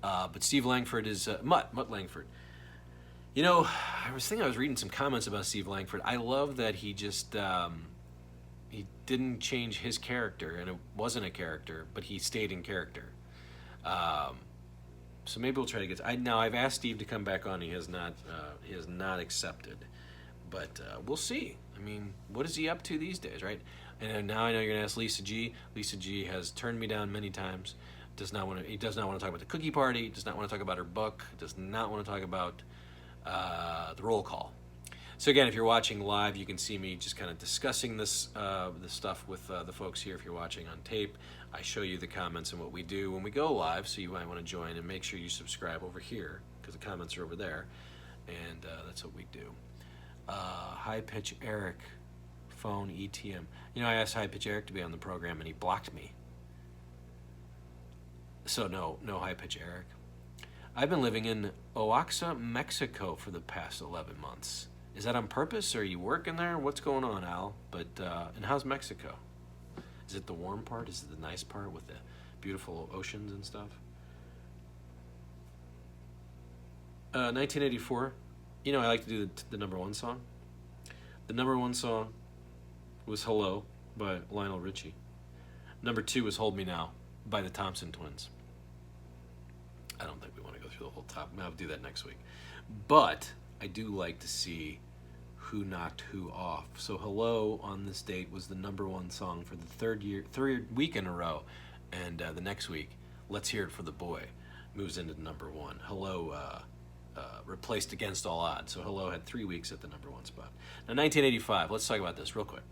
But Steve Langford is Mutt Langford. You know, I was reading some comments about Steve Langford. I love that he just he didn't change his character, and it wasn't a character, but he stayed in character. So maybe we'll try to get. Now I've asked Steve to come back on. He has not accepted, but we'll see. I mean, what is he up to these days, right? And now I know you're gonna ask Lisa G. Lisa G has turned me down many times. He does not want to talk about the cookie party. Does not want to talk about her book. Does not want to talk about the roll call. So again, if you're watching live, you can see me just kind of discussing this stuff with the folks here. If you're watching on tape, I show you the comments and what we do when we go live, so you might want to join, and make sure you subscribe over here, because the comments are over there, and that's what we do. High Pitch Eric, phone ETM. You know, I asked High Pitch Eric to be on the program, and he blocked me. So no High Pitch Eric. I've been living in Oaxaca, Mexico for the past 11 months. Is that on purpose, or are you working there? What's going on, Al? But, and how's Mexico? Is it the warm part? Is it the nice part with the beautiful oceans and stuff? 1984. You know, I like to do the number one song. The number one song was Hello by Lionel Richie. Number two was Hold Me Now by the Thompson Twins. I don't think we want to go through the whole top. I'll do that next week. But I do like to see who knocked who off. So Hello on this date was the number one song for the third week in a row. And the next week, Let's Hear It for the Boy moves into number one. Hello replaced Against All Odds. So Hello had 3 weeks at the number one spot. Now 1985, let's talk about this real quick.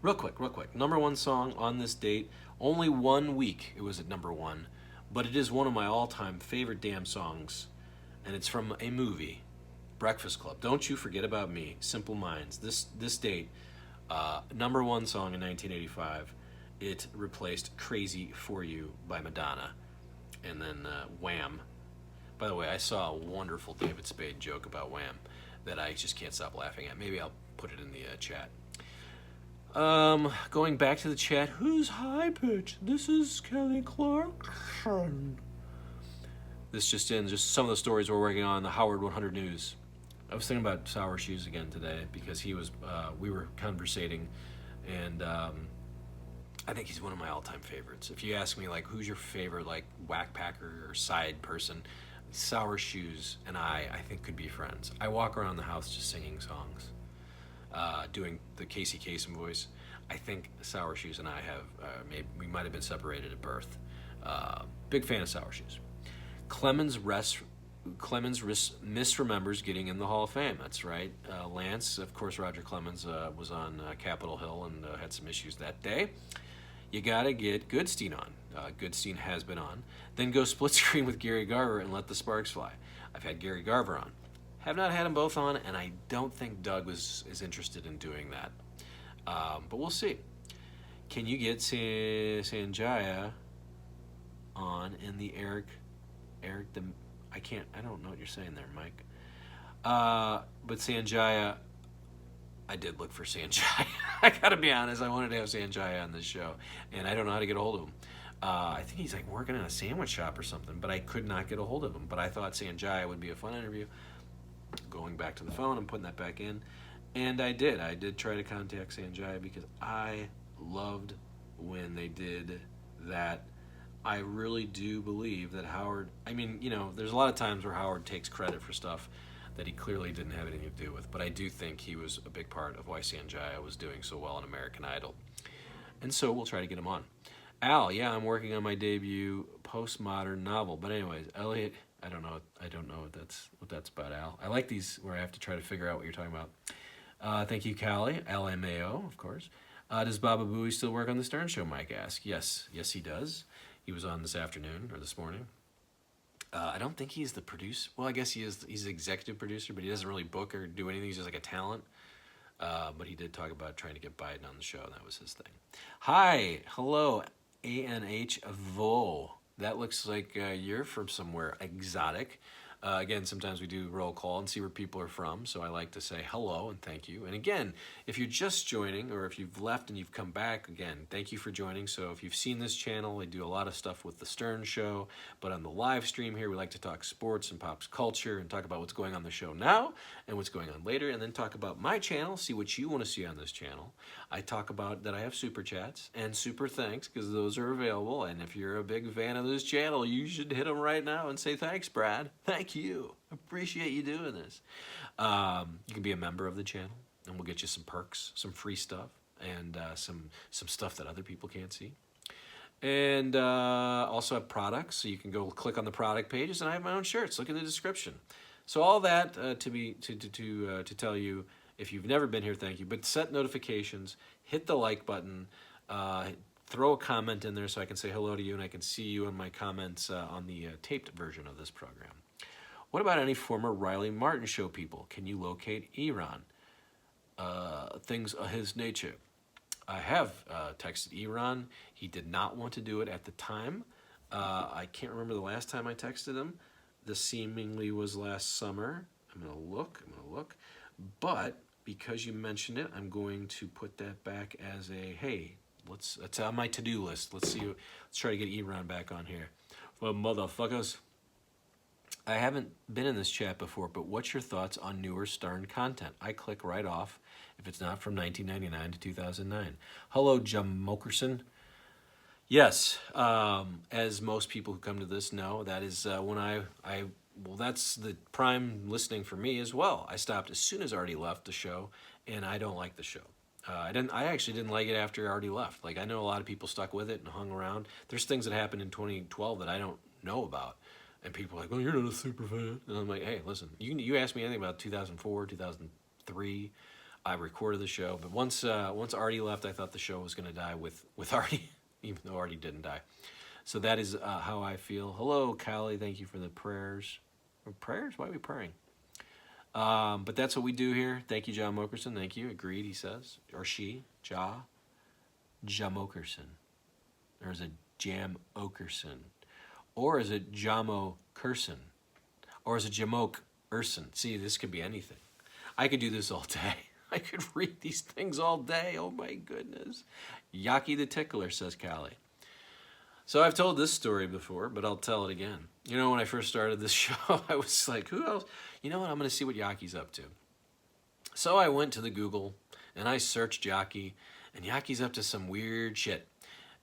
Real quick. Number one song on this date, only 1 week it was at number one. But it is one of my all-time favorite damn songs, and it's from a movie, Breakfast Club. Don't You Forget About Me, Simple Minds. This date, number one song in 1985, it replaced Crazy For You by Madonna, and then Wham. By the way, I saw a wonderful David Spade joke about Wham that I just can't stop laughing at. Maybe I'll put it in the chat. Going back to the chat, who's High Pitch? This is Kelly Clarkson. This just in, just some of the stories we're working on, the Howard 100 News. I was thinking about Sour Shoes again today, because he was, we were conversating, and I think he's one of my all-time favorites. If you ask me, like, who's your favorite, like, Wack Packer or side person, Sour Shoes and I think could be friends. I walk around the house just singing songs. Doing the Casey Kasem voice. I think Sour Shoes and I have, maybe we might have been separated at birth. Big fan of Sour Shoes. Clemens misremembers getting in the Hall of Fame. That's right. Lance, of course, Roger Clemens was on Capitol Hill and had some issues that day. You gotta get Goodstein on. Goodstein has been on. Then go split screen with Gary Garver and let the sparks fly. I've had Gary Garver on. Have not had them both on, and I don't think Doug is interested in doing that. But we'll see. Can you get Sanjaya on in the Eric the... I don't know what you're saying there, Mike. But Sanjaya, I did look for Sanjaya. I gotta be honest, I wanted to have Sanjaya on this show, and I don't know how to get a hold of him. I think he's like working in a sandwich shop or something, but I could not get a hold of him. But I thought Sanjaya would be a fun interview. Going back to the phone, I'm putting that back in. And I did try to contact Sanjaya because I loved when they did that. I really do believe that Howard, I mean, you know, there's a lot of times where Howard takes credit for stuff that he clearly didn't have anything to do with, but I do think he was a big part of why Sanjaya was doing so well in American Idol. And so we'll try to get him on. Al, yeah, I'm working on my debut postmodern novel. But anyways, Elliot, I don't know what that's about, Al. I like these where I have to try to figure out what you're talking about. Thank you, Callie. LMAO, of course. Does Baba Booey still work on the Stern Show, Mike asks. Yes, he does. He was on this afternoon or this morning. I don't think he's the producer. Well, I guess he is. He's the executive producer, but he doesn't really book or do anything. He's just like a talent. But he did talk about trying to get Biden on the show, and that was his thing. Hi, hello, ANH Vo. That looks like you're from somewhere exotic. Again, sometimes we do roll call and see where people are from, so I like to say hello and thank you. And again, if you're just joining or if you've left and you've come back, again, thank you for joining. So if you've seen this channel, we do a lot of stuff with the Stern Show, but on the live stream here, we like to talk sports and pop culture and talk about what's going on the show now and what's going on later, and then talk about my channel, see what you want to see on this channel. I talk about that I have super chats and super thanks because those are available, and if you're a big fan of this channel, you should hit them right now and say thanks, Brad. Thank you. Appreciate you doing this. You can be a member of the channel, and we'll get you some perks, some free stuff, and some stuff that other people can't see. And also have products, so you can go click on the product pages, and I have my own shirts. Look in the description. So all that to tell you, if you've never been here, thank you. But set notifications, hit the like button, throw a comment in there so I can say hello to you, and I can see you in my comments on the taped version of this program. What about any former Riley Martin show people? Can you locate Iran? Things of his nature. I have texted Iran. He did not want to do it at the time. I can't remember the last time I texted him. This seemingly was last summer. I'm gonna look. But because you mentioned it, I'm going to put that back as a hey. That's on my to-do list. Let's try to get Iran back on here. Well, motherfuckers. I haven't been in this chat before, but what's your thoughts on newer Stern content? I click right off if it's not from 1999 to 2009. Hello, Jamokerson. Yes, as most people who come to this know, that is when well, that's the prime listening for me as well. I stopped as soon as Artie left the show, and I don't like the show. I actually didn't like it after Artie left. Like, I know a lot of people stuck with it and hung around. There's things that happened in 2012 that I don't know about. And people are like, well, you're not a super fan. And I'm like, hey, listen, you ask me anything about 2004, 2003, I recorded the show. But once Artie left, I thought the show was going to die with Artie, even though Artie didn't die. So that is how I feel. Hello, Callie. Thank you for the prayers. Prayers? Why are we praying? But that's what we do here. Thank you, John Mokerson. Thank you. Agreed, he says. Or she. Ja Mokerson. Or is it Jam Okerson? Or is it Jamo Curson? Or is it Jamoke Urson? See, this could be anything. I could do this all day. I could read these things all day. Oh my goodness. Yaki the Tickler, says Callie. So I've told this story before, but I'll tell it again. You know, when I first started this show, I was like, who else? You know what? I'm going to see what Yaki's up to. So I went to the Google, and I searched Yaki, and Yaki's up to some weird shit.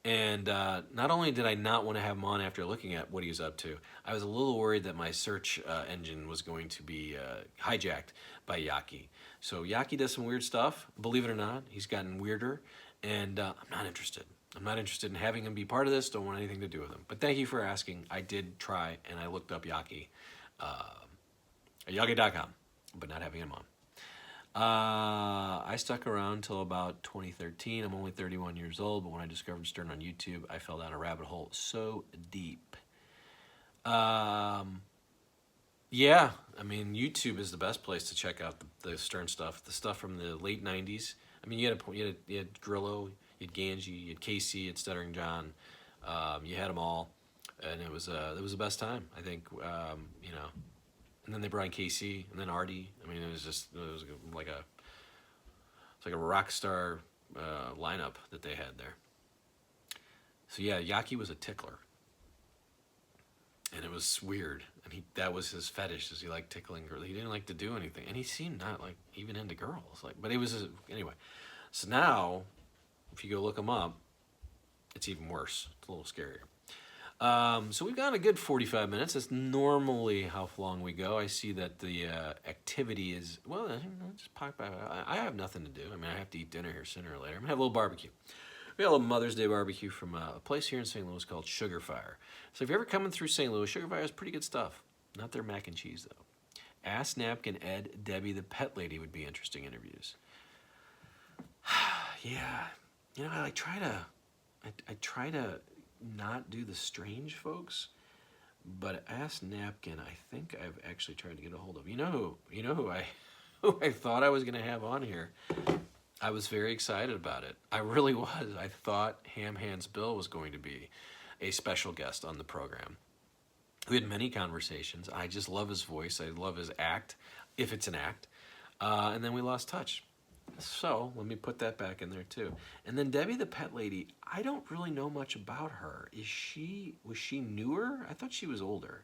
And not only did I not want to have him on after looking at what he was up to, I was a little worried that my search engine was going to be hijacked by Yaki. So Yaki does some weird stuff. Believe it or not, he's gotten weirder, and I'm not interested. I'm not interested in having him be part of this. Don't want anything to do with him. But thank you for asking. I did try, and I looked up Yaki at Yaki.com, but not having him on. I stuck around till about 2013. I'm only 31 years old, but when I discovered Stern on YouTube, I fell down a rabbit hole so deep. Yeah, Yeah, I mean, YouTube is the best place to check out the Stern stuff, the stuff from the late '90s. I mean, you had Grillo, you had Ganji, you had Casey, you had Stuttering John, you had them all, and it was the best time. I think you know, and then they brought in Casey, and then Artie. I mean, it was like a it's like a rock star lineup that they had there. So yeah, Yaki was a tickler, and it was weird. And that was his fetish, is he liked tickling girls. He didn't like to do anything, and he seemed not like even into girls. Like, but it was anyway. So now, if you go look him up, it's even worse. It's a little scarier. So we've gone a good 45 minutes. That's normally how long we go. I see that the activity is, well, just pop by. I have nothing to do. I mean, I have to eat dinner here sooner or later. I'm going to have a little barbecue. We had a little Mother's Day barbecue from a place here in St. Louis called Sugar Fire. So if you're ever coming through St. Louis, Sugar Fire is pretty good stuff. Not their mac and cheese, though. Ass Napkin Ed, Debbie the Pet Lady would be interesting interviews. Yeah. You know, I try to not do the strange folks, but Ass Napkin, I think I've actually tried to get a hold of. You know who I who I thought I was going to have on here. I was very excited about it. I really was. I thought Ham Hands Bill was going to be a special guest on the program. We had many conversations. I just love his voice. I love his act, if it's an act. And then we lost touch. So let me put that back in there too. And then Debbie the Pet Lady, I don't really know much about her. Was she newer? I thought she was older.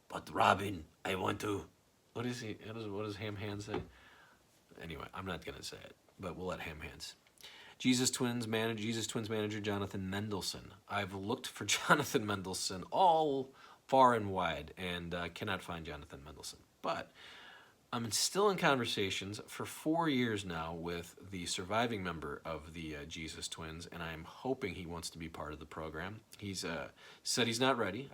But Robin, I want to. What does Ham Hands say? Anyway, I'm not gonna say it, but we'll let Ham Hands. Jesus Twins manager Jonathan Mendelsohn. I've looked for Jonathan Mendelsohn all far and wide and cannot find Jonathan Mendelsohn. But I'm still in conversations for 4 years now with the surviving member of the Jesus Twins, and I'm hoping he wants to be part of the program. He's said he's not ready,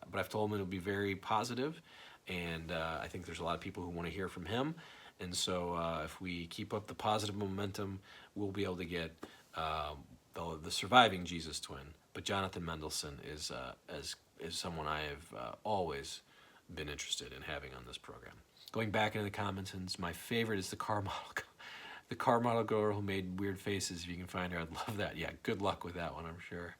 but I've told him it'll be very positive, and I think there's a lot of people who want to hear from him. And so if we keep up the positive momentum, we'll be able to get the surviving Jesus twin. But Jonathan Mendelsohn is someone I have always been interested in having on this program. Going back into the comments, and my favorite is the car model girl who made weird faces. If you can find her, I'd love that. Yeah, good luck with that one, I'm sure.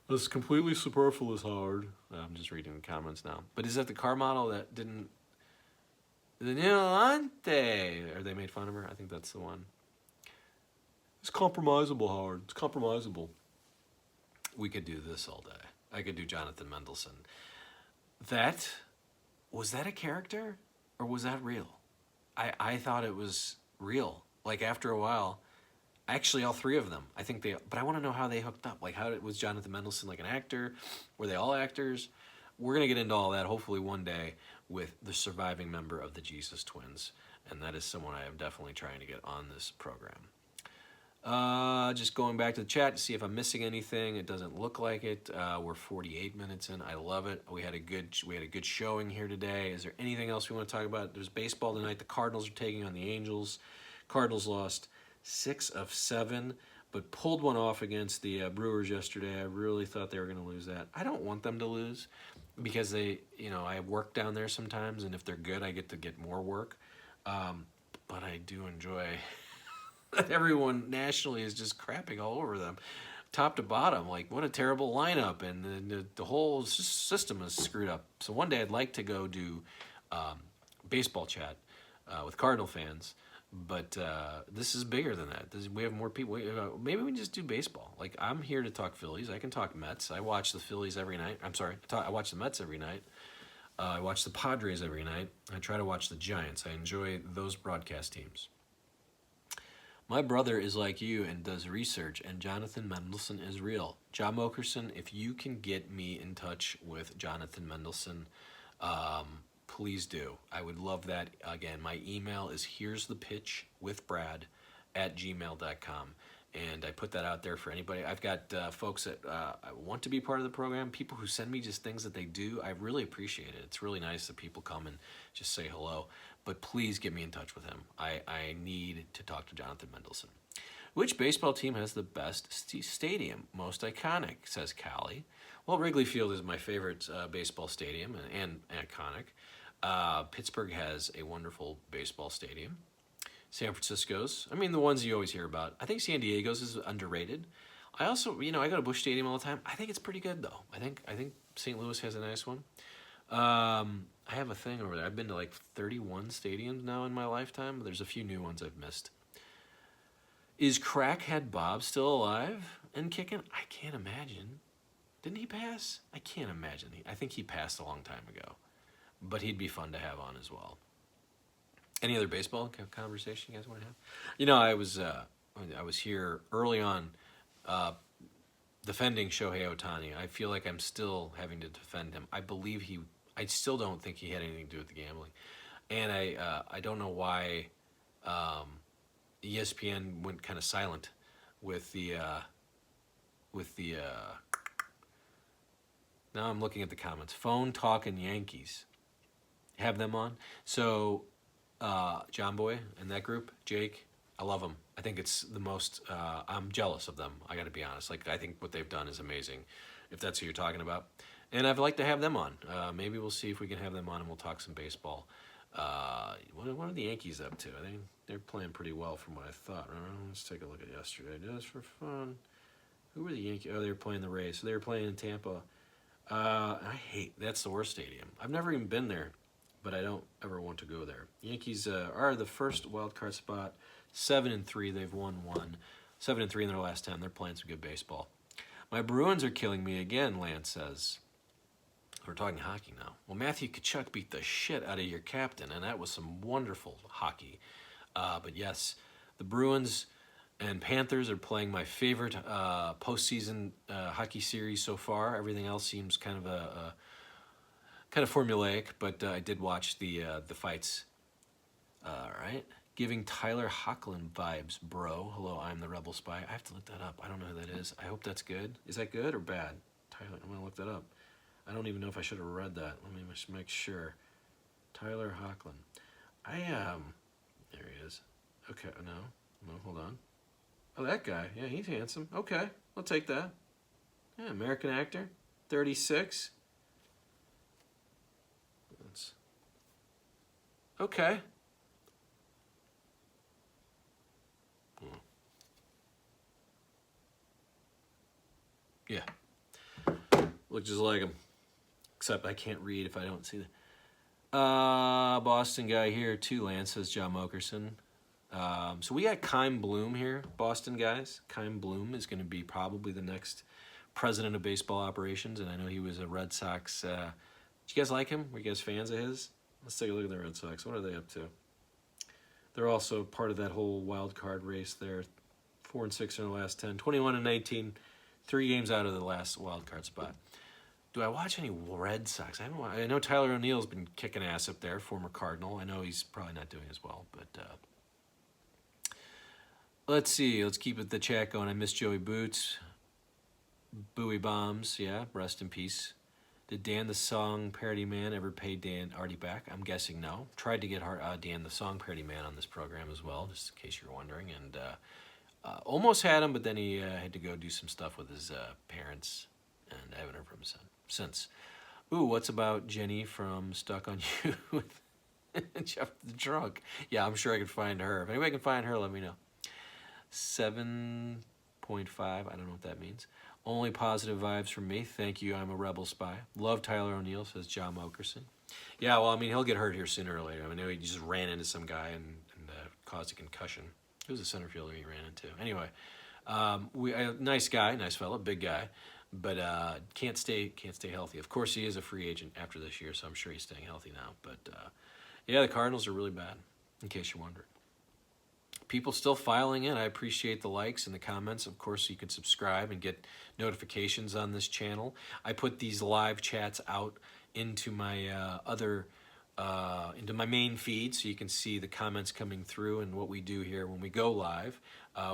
That's completely superfluous, Howard. I'm just reading the comments now. But is that the car model that didn't... The Niolante, or they made fun of her? I think that's the one. It's compromisable, Howard. It's compromisable. We could do this all day. I could do Jonathan Mendelsohn. Was that a character, or was that real? I thought it was real. Like, after a while, actually all three of them. But I want to know how they hooked up. Like, was Jonathan Mendelsohn like an actor? Were they all actors? We're going to get into all that hopefully one day with the surviving member of the Jesus Twins. And that is someone I am definitely trying to get on this program. Just going back to the chat to see if I'm missing anything. It doesn't look like it. We're 48 minutes in. I love it. We had a good showing here today. Is there anything else we want to talk about? There's baseball tonight. The Cardinals are taking on the Angels. Cardinals lost 6 of 7. But pulled one off against the Brewers yesterday. I really thought they were going to lose that. I don't want them to lose because I work down there sometimes, and if they're good, I get to get more work. But I do enjoy that everyone nationally is just crapping all over them, top to bottom. Like, what a terrible lineup, and the whole system is screwed up. So one day I'd like to go do baseball chat with Cardinal fans. But this is bigger than that. We have more people. Maybe we can just do baseball. Like, I'm here to talk Phillies. I can talk Mets. I watch the Phillies every night. I watch the Mets every night. I watch the Padres every night. I try to watch the Giants. I enjoy those broadcast teams. My brother is like you and does research, and Jonathan Mendelsohn is real. John Mokerson, if you can get me in touch with Jonathan Mendelsohn, please do. I would love that. Again, my email is here'sthepitchwithbrad@gmail.com. And I put that out there for anybody. I've got folks that want to be part of the program, people who send me just things that they do. I really appreciate it. It's really nice that people come and just say hello. But please get me in touch with him. I need to talk to Jonathan Mendelsohn. Which baseball team has the best stadium? Most iconic, says Callie. Well, Wrigley Field is my favorite baseball stadium and iconic. Pittsburgh has a wonderful baseball stadium. San Francisco's, I mean, the ones you always hear about. I think San Diego's is underrated. I also, I go to Busch Stadium all the time. I think it's pretty good though. I think St. Louis has a nice one. I have a thing over there. I've been to like 31 stadiums now in my lifetime. There's a few new ones I've missed. Is Crackhead Bob still alive and kicking? I can't imagine. Didn't he pass? I can't imagine. I think he passed a long time ago. But he'd be fun to have on as well. Any other baseball conversation you guys want to have? I was here early on defending Shohei Ohtani. I feel like I'm still having to defend him. I still don't think he had anything to do with the gambling. And I don't know why ESPN went kind of silent with the now I'm looking at the comments. Phone talking Yankees. Have them on. So John Boy and that group, Jake, I love them. I think it's the most, I'm jealous of them. I got to be honest. Like, I think what they've done is amazing, if that's who you're talking about. And I'd like to have them on. Maybe we'll see if we can have them on and we'll talk some baseball. What are the Yankees up to? I think they're playing pretty well from what I thought. Let's take a look at yesterday, just for fun. Who were the Yankees? Oh, they were playing the Rays. So they were playing in Tampa. That's the worst stadium. I've never even been there, but I don't ever want to go there. Yankees are the first wild card spot. 7-3. They've won one. 7-3 in their last 10. They're playing some good baseball. My Bruins are killing me again, Lance says. We're talking hockey now. Well, Matthew Tkachuk beat the shit out of your captain, and that was some wonderful hockey. But yes, the Bruins and Panthers are playing my favorite postseason hockey series so far. Everything else seems kind of formulaic, but I did watch the fights. All right. Giving Tyler Hoechlin vibes, bro. Hello, I'm the Rebel Spy. I have to look that up. I don't know who that is. I hope that's good. Is that good or bad? Tyler, I'm going to look that up. I don't even know if I should have read that. Let me just make sure. Tyler Hoechlin. There he is. Okay, no, hold on. Oh, that guy. Yeah, he's handsome. Okay, I'll take that. Yeah, American actor. 36. Okay. Yeah. Look just like him. Except I can't read if I don't see the Boston guy here too, Lance, says John Mokerson. So we got Keim Bloom here, Boston guys. Keim Bloom is going to be probably the next president of baseball operations, and I know he was a Red Sox. Did you guys like him? Were you guys fans of his? Let's take a look at the Red Sox. What are they up to? They're also part of that whole wild card race there. 4-6 in the last 10. 21-19. 3 games out of the last wild card spot. Do I watch any Red Sox? I know Tyler O'Neill's been kicking ass up there, former Cardinal. I know he's probably not doing as well, but let's see. Let's keep the chat going. I miss Joey Boots. Bowie Bombs, yeah, rest in peace. Did Dan the Song Parody Man ever pay Artie back? I'm guessing no. Tried to get Dan the Song Parody Man on this program as well, just in case you're wondering, and almost had him, but then he had to go do some stuff with his parents, and I haven't heard from him since. Ooh, what's about Jenny from Stuck on You with Jeff the Drunk? Yeah, I'm sure I could find her. If anybody can find her, let me know. 7.5, I don't know what that means. Only positive vibes from me. Thank you, I'm a Rebel Spy. Love Tyler O'Neill, says John Mokerson. Yeah, well, I mean, he'll get hurt here sooner or later. I mean, he just ran into some guy and caused a concussion. It was a center fielder he ran into. Anyway, nice guy, nice fella, big guy, but can't stay healthy. Of course, he is a free agent after this year, so I'm sure he's staying healthy now. But yeah, the Cardinals are really bad, in case you're wondering. People still filing in. I appreciate the likes and the comments. Of course, you can subscribe and get notifications on this channel. I put these live chats out into my into my main feed, so you can see the comments coming through and what we do here when we go live.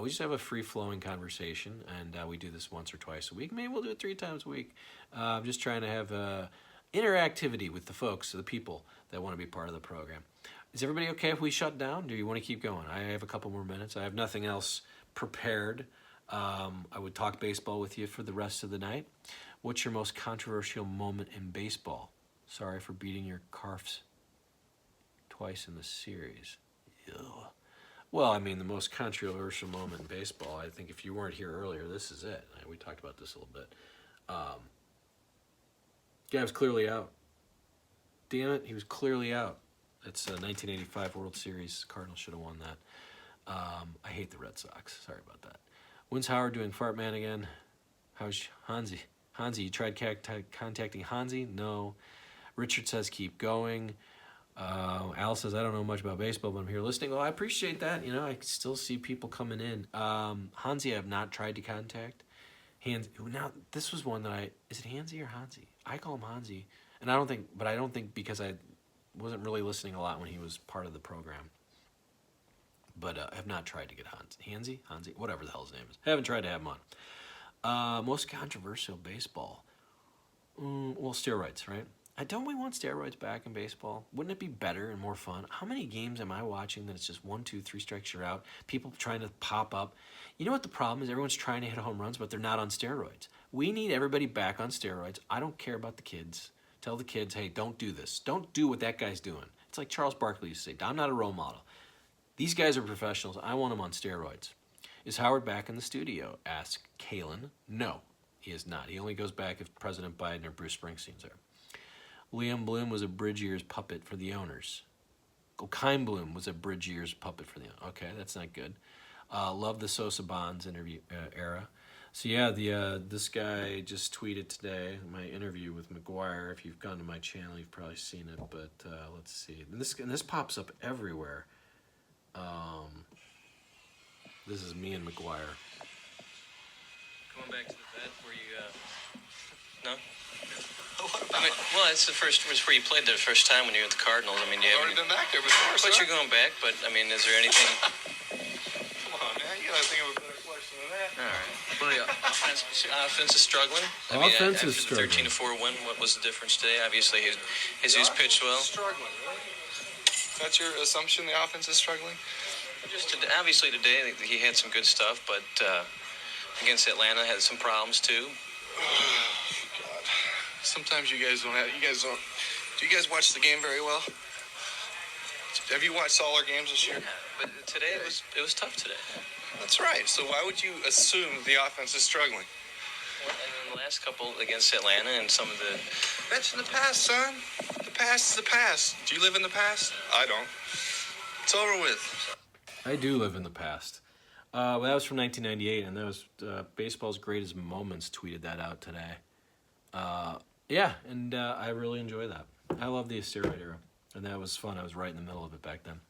We just have a free-flowing conversation, and we do this once or twice a week. Maybe we'll do it 3 times a week. I'm just trying to have interactivity with the folks, the people that want to be part of the program. Is everybody okay if we shut down? Do you want to keep going? I have a couple more minutes. I have nothing else prepared. I would talk baseball with you for the rest of the night, What's your most controversial moment in baseball? Sorry for beating your Carfs twice in the series. Ew. Well, I mean, the most controversial moment in baseball, I think if you weren't here earlier, this is it. We talked about this a little bit. Guy was clearly out. Damn it, he was clearly out. That's a 1985 World Series. Cardinals should have won that. I hate the Red Sox. Sorry about that. When's Howard doing Fart Man again? How's Hansi? Hansi, you tried contacting Hansi? No. Richard says keep going. Al says, I don't know much about baseball, but I'm here listening. Well, I appreciate that. You know, I still see people coming in. Hansi I have not tried to contact. Now, this was one that is it Hansi or Hansi? I call him Hansi. And I don't think because I wasn't really listening a lot when he was part of the program. But I have not tried to get Hansi, whatever the hell his name is. I haven't tried to have him on. Most controversial baseball. Well, steroids, right? Don't we want steroids back in baseball? Wouldn't it be better and more fun? How many games am I watching that it's just 1, 2, 3 strikes, you're out? People trying to pop up. You know what the problem is? Everyone's trying to hit home runs, but they're not on steroids. We need everybody back on steroids. I don't care about the kids. Tell the kids, hey, don't do this. Don't do what that guy's doing. It's like Charles Barkley used to say, I'm not a role model. These guys are professionals. I want them on steroids. Is Howard back in the studio? Asked Kalen. No, he is not. He only goes back if President Biden or Bruce Springsteen's there. Liam Bloom was a Bridge Years puppet for the owners. Kime Bloom was a Bridge Years puppet for the owners. Okay, that's not good. Love the Sosa Bonds interview era. So yeah, this guy just tweeted today my interview with McGwire. If you've gone to my channel, you've probably seen it. But let's see. And this pops up everywhere. This is me and McGwire. Going back to the vet where you, no? I mean, well, it's where you played there the first time when you were at the Cardinals. I mean, you I've already been back there before, but you're going back, but, I mean, is there anything... Come on, man, you gotta think of a better question than that. All right. Well, yeah, offense is struggling. Offense is struggling. After the 13-4 win, what was the difference today? Obviously, Jesus pitched well. Struggling, really? That's your assumption, the offense is struggling? Obviously, today, he had some good stuff, but against Atlanta, had some problems, too. God. Sometimes you guys don't. Do you guys watch the game very well? Have you watched all our games this year? Yeah, but today it was tough today. That's right. So why would you assume the offense is struggling? Well, and the last couple against Atlanta and some of the... That's in the past, son. The past is the past. Do you live in the past? I don't. It's over with. I do live in the past. Well, that was from 1998, and that was Baseball's Greatest Moments tweeted that out today. Yeah, and I really enjoy that. I love the steroid era, and that was fun. I was right in the middle of it back then.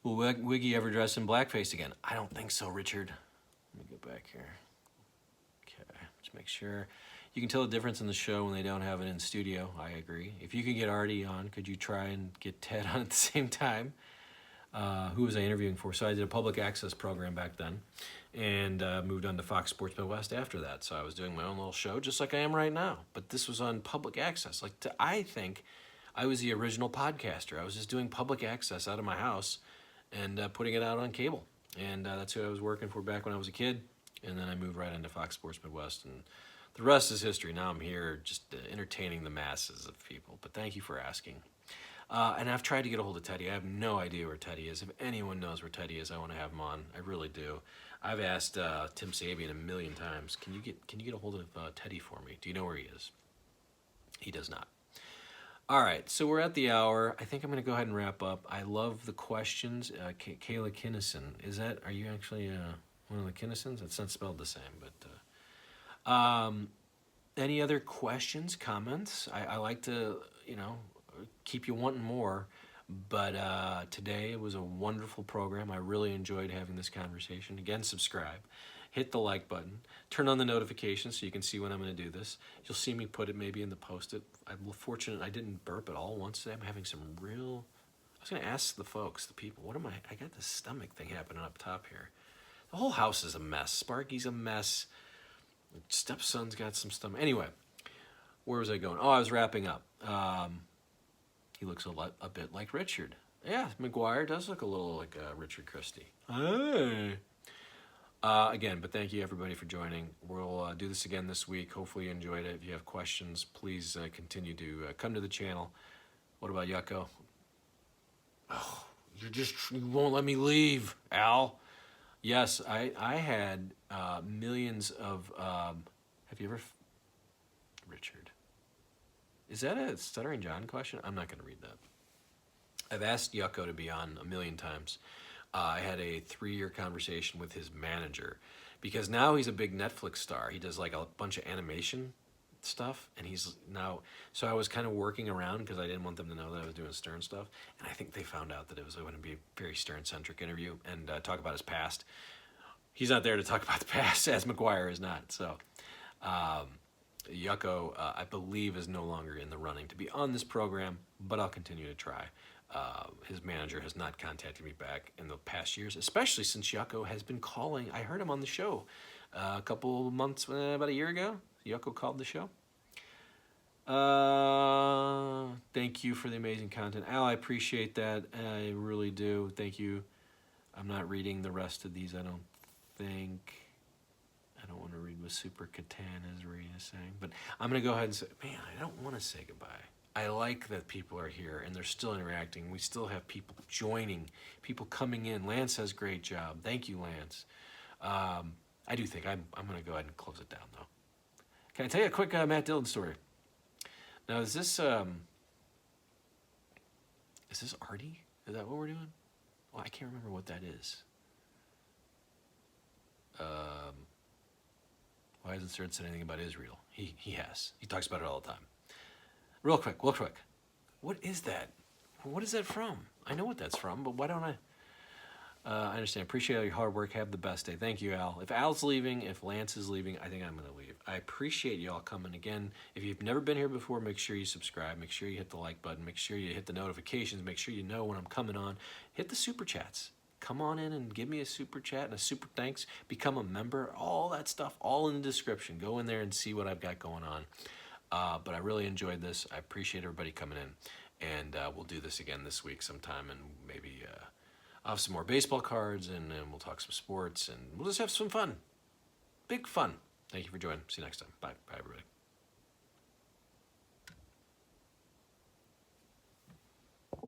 Will Wiggy ever dress in blackface again? I don't think so, Richard. Let me go back here. Okay, just make sure. You can tell the difference in the show when they don't have it in studio. I agree. If you could get Artie on, could you try and get Ted on at the same time? Who was I interviewing for? So I did a public access program back then and moved on to Fox Sports Midwest after that. So I was doing my own little show just like I am right now. But this was on public access. I think I was the original podcaster. I was just doing public access out of my house and putting it out on cable. And that's who I was working for back when I was a kid. And then I moved right into Fox Sports Midwest. And the rest is history. Now I'm here just entertaining the masses of people. But thank you for asking. And I've tried to get a hold of Teddy. I have no idea where Teddy is. If anyone knows where Teddy is, I want to have him on. I really do. I've asked Tim Sabian a million times, can you get a hold of Teddy for me? Do you know where he is? He does not. All right, so we're at the hour. I think I'm going to go ahead and wrap up. I love the questions. Kayla Kinnison, are you actually one of the Kinnisons? It's not spelled the same, but any other questions, comments? I like to, keep you wanting more, but today it was a wonderful program. I really enjoyed having this conversation. Again, subscribe, hit the like button, turn on the notifications so you can see when I'm going to do this. You'll see me put it maybe in the post-it. I'm fortunate I didn't burp at all once today. I'm having some real... I was going to ask the folks, the people, I got this stomach thing happening up top here. The whole house is a mess. Sparky's a mess. Stepson's got some stomach. Anyway, where was I going? Oh, I was wrapping up. He looks a bit like Richard. Yeah, McGwire does look a little like Richard Christie. Hey. Again, but thank you everybody for joining. We'll do this again this week. Hopefully you enjoyed it. If you have questions, please continue to come to the channel. What about Yucko? Oh, you won't let me leave, Al. Yes, I had millions of, have you ever, Richard, is that a Stuttering John question? I'm not going to read that. I've asked Yucko to be on a million times. I had a 3-year conversation with his manager because now he's a big Netflix star. He does like a bunch of animation stuff, and he's now, so I was kind of working around because I didn't want them to know that I was doing Stern stuff, and I think they found out that it was going to be a very Stern-centric interview and talk about his past. He's not there to talk about the past, as McGwire is not. So Yucko, I believe, is no longer in the running to be on this program, but I'll continue to try. His manager has not contacted me back in the past years, especially since Yucko has been calling. I heard him on the show a couple months, about a year ago. Yucko called the show. Thank you for the amazing content. Al, I appreciate that. I really do. Thank you. I'm not reading the rest of these, I don't think. I don't want to read what Super Catan is Rita saying, but I'm going to go ahead and say, man, I don't want to say goodbye. I like that people are here and they're still interacting. We still have people joining, people coming in. Lance says great job. Thank you, Lance. I do think I'm going to go ahead and close it down, though. Can I tell you a quick Matt Dillon story? Now, is this Artie? Is that what we're doing? Well, I can't remember what that is. Why hasn't Stern said anything about Israel? He has. He talks about it all the time. Real quick. What is that? What is that from? I know what that's from, but why don't I? I understand. Appreciate all your hard work. Have the best day. Thank you, Al. If Al's leaving, if Lance is leaving, I think I'm going to leave. I appreciate y'all coming again. If you've never been here before, make sure you subscribe. Make sure you hit the like button. Make sure you hit the notifications. Make sure you know when I'm coming on. Hit the super chats. Come on in and give me a super chat and a super thanks. Become a member. All that stuff, all in the description. Go in there and see what I've got going on. But I really enjoyed this. I appreciate everybody coming in. And we'll do this again this week sometime. And maybe I'll have some more baseball cards. And we'll talk some sports. And we'll just have some fun. Big fun. Thank you for joining. See you next time. Bye. Bye, everybody.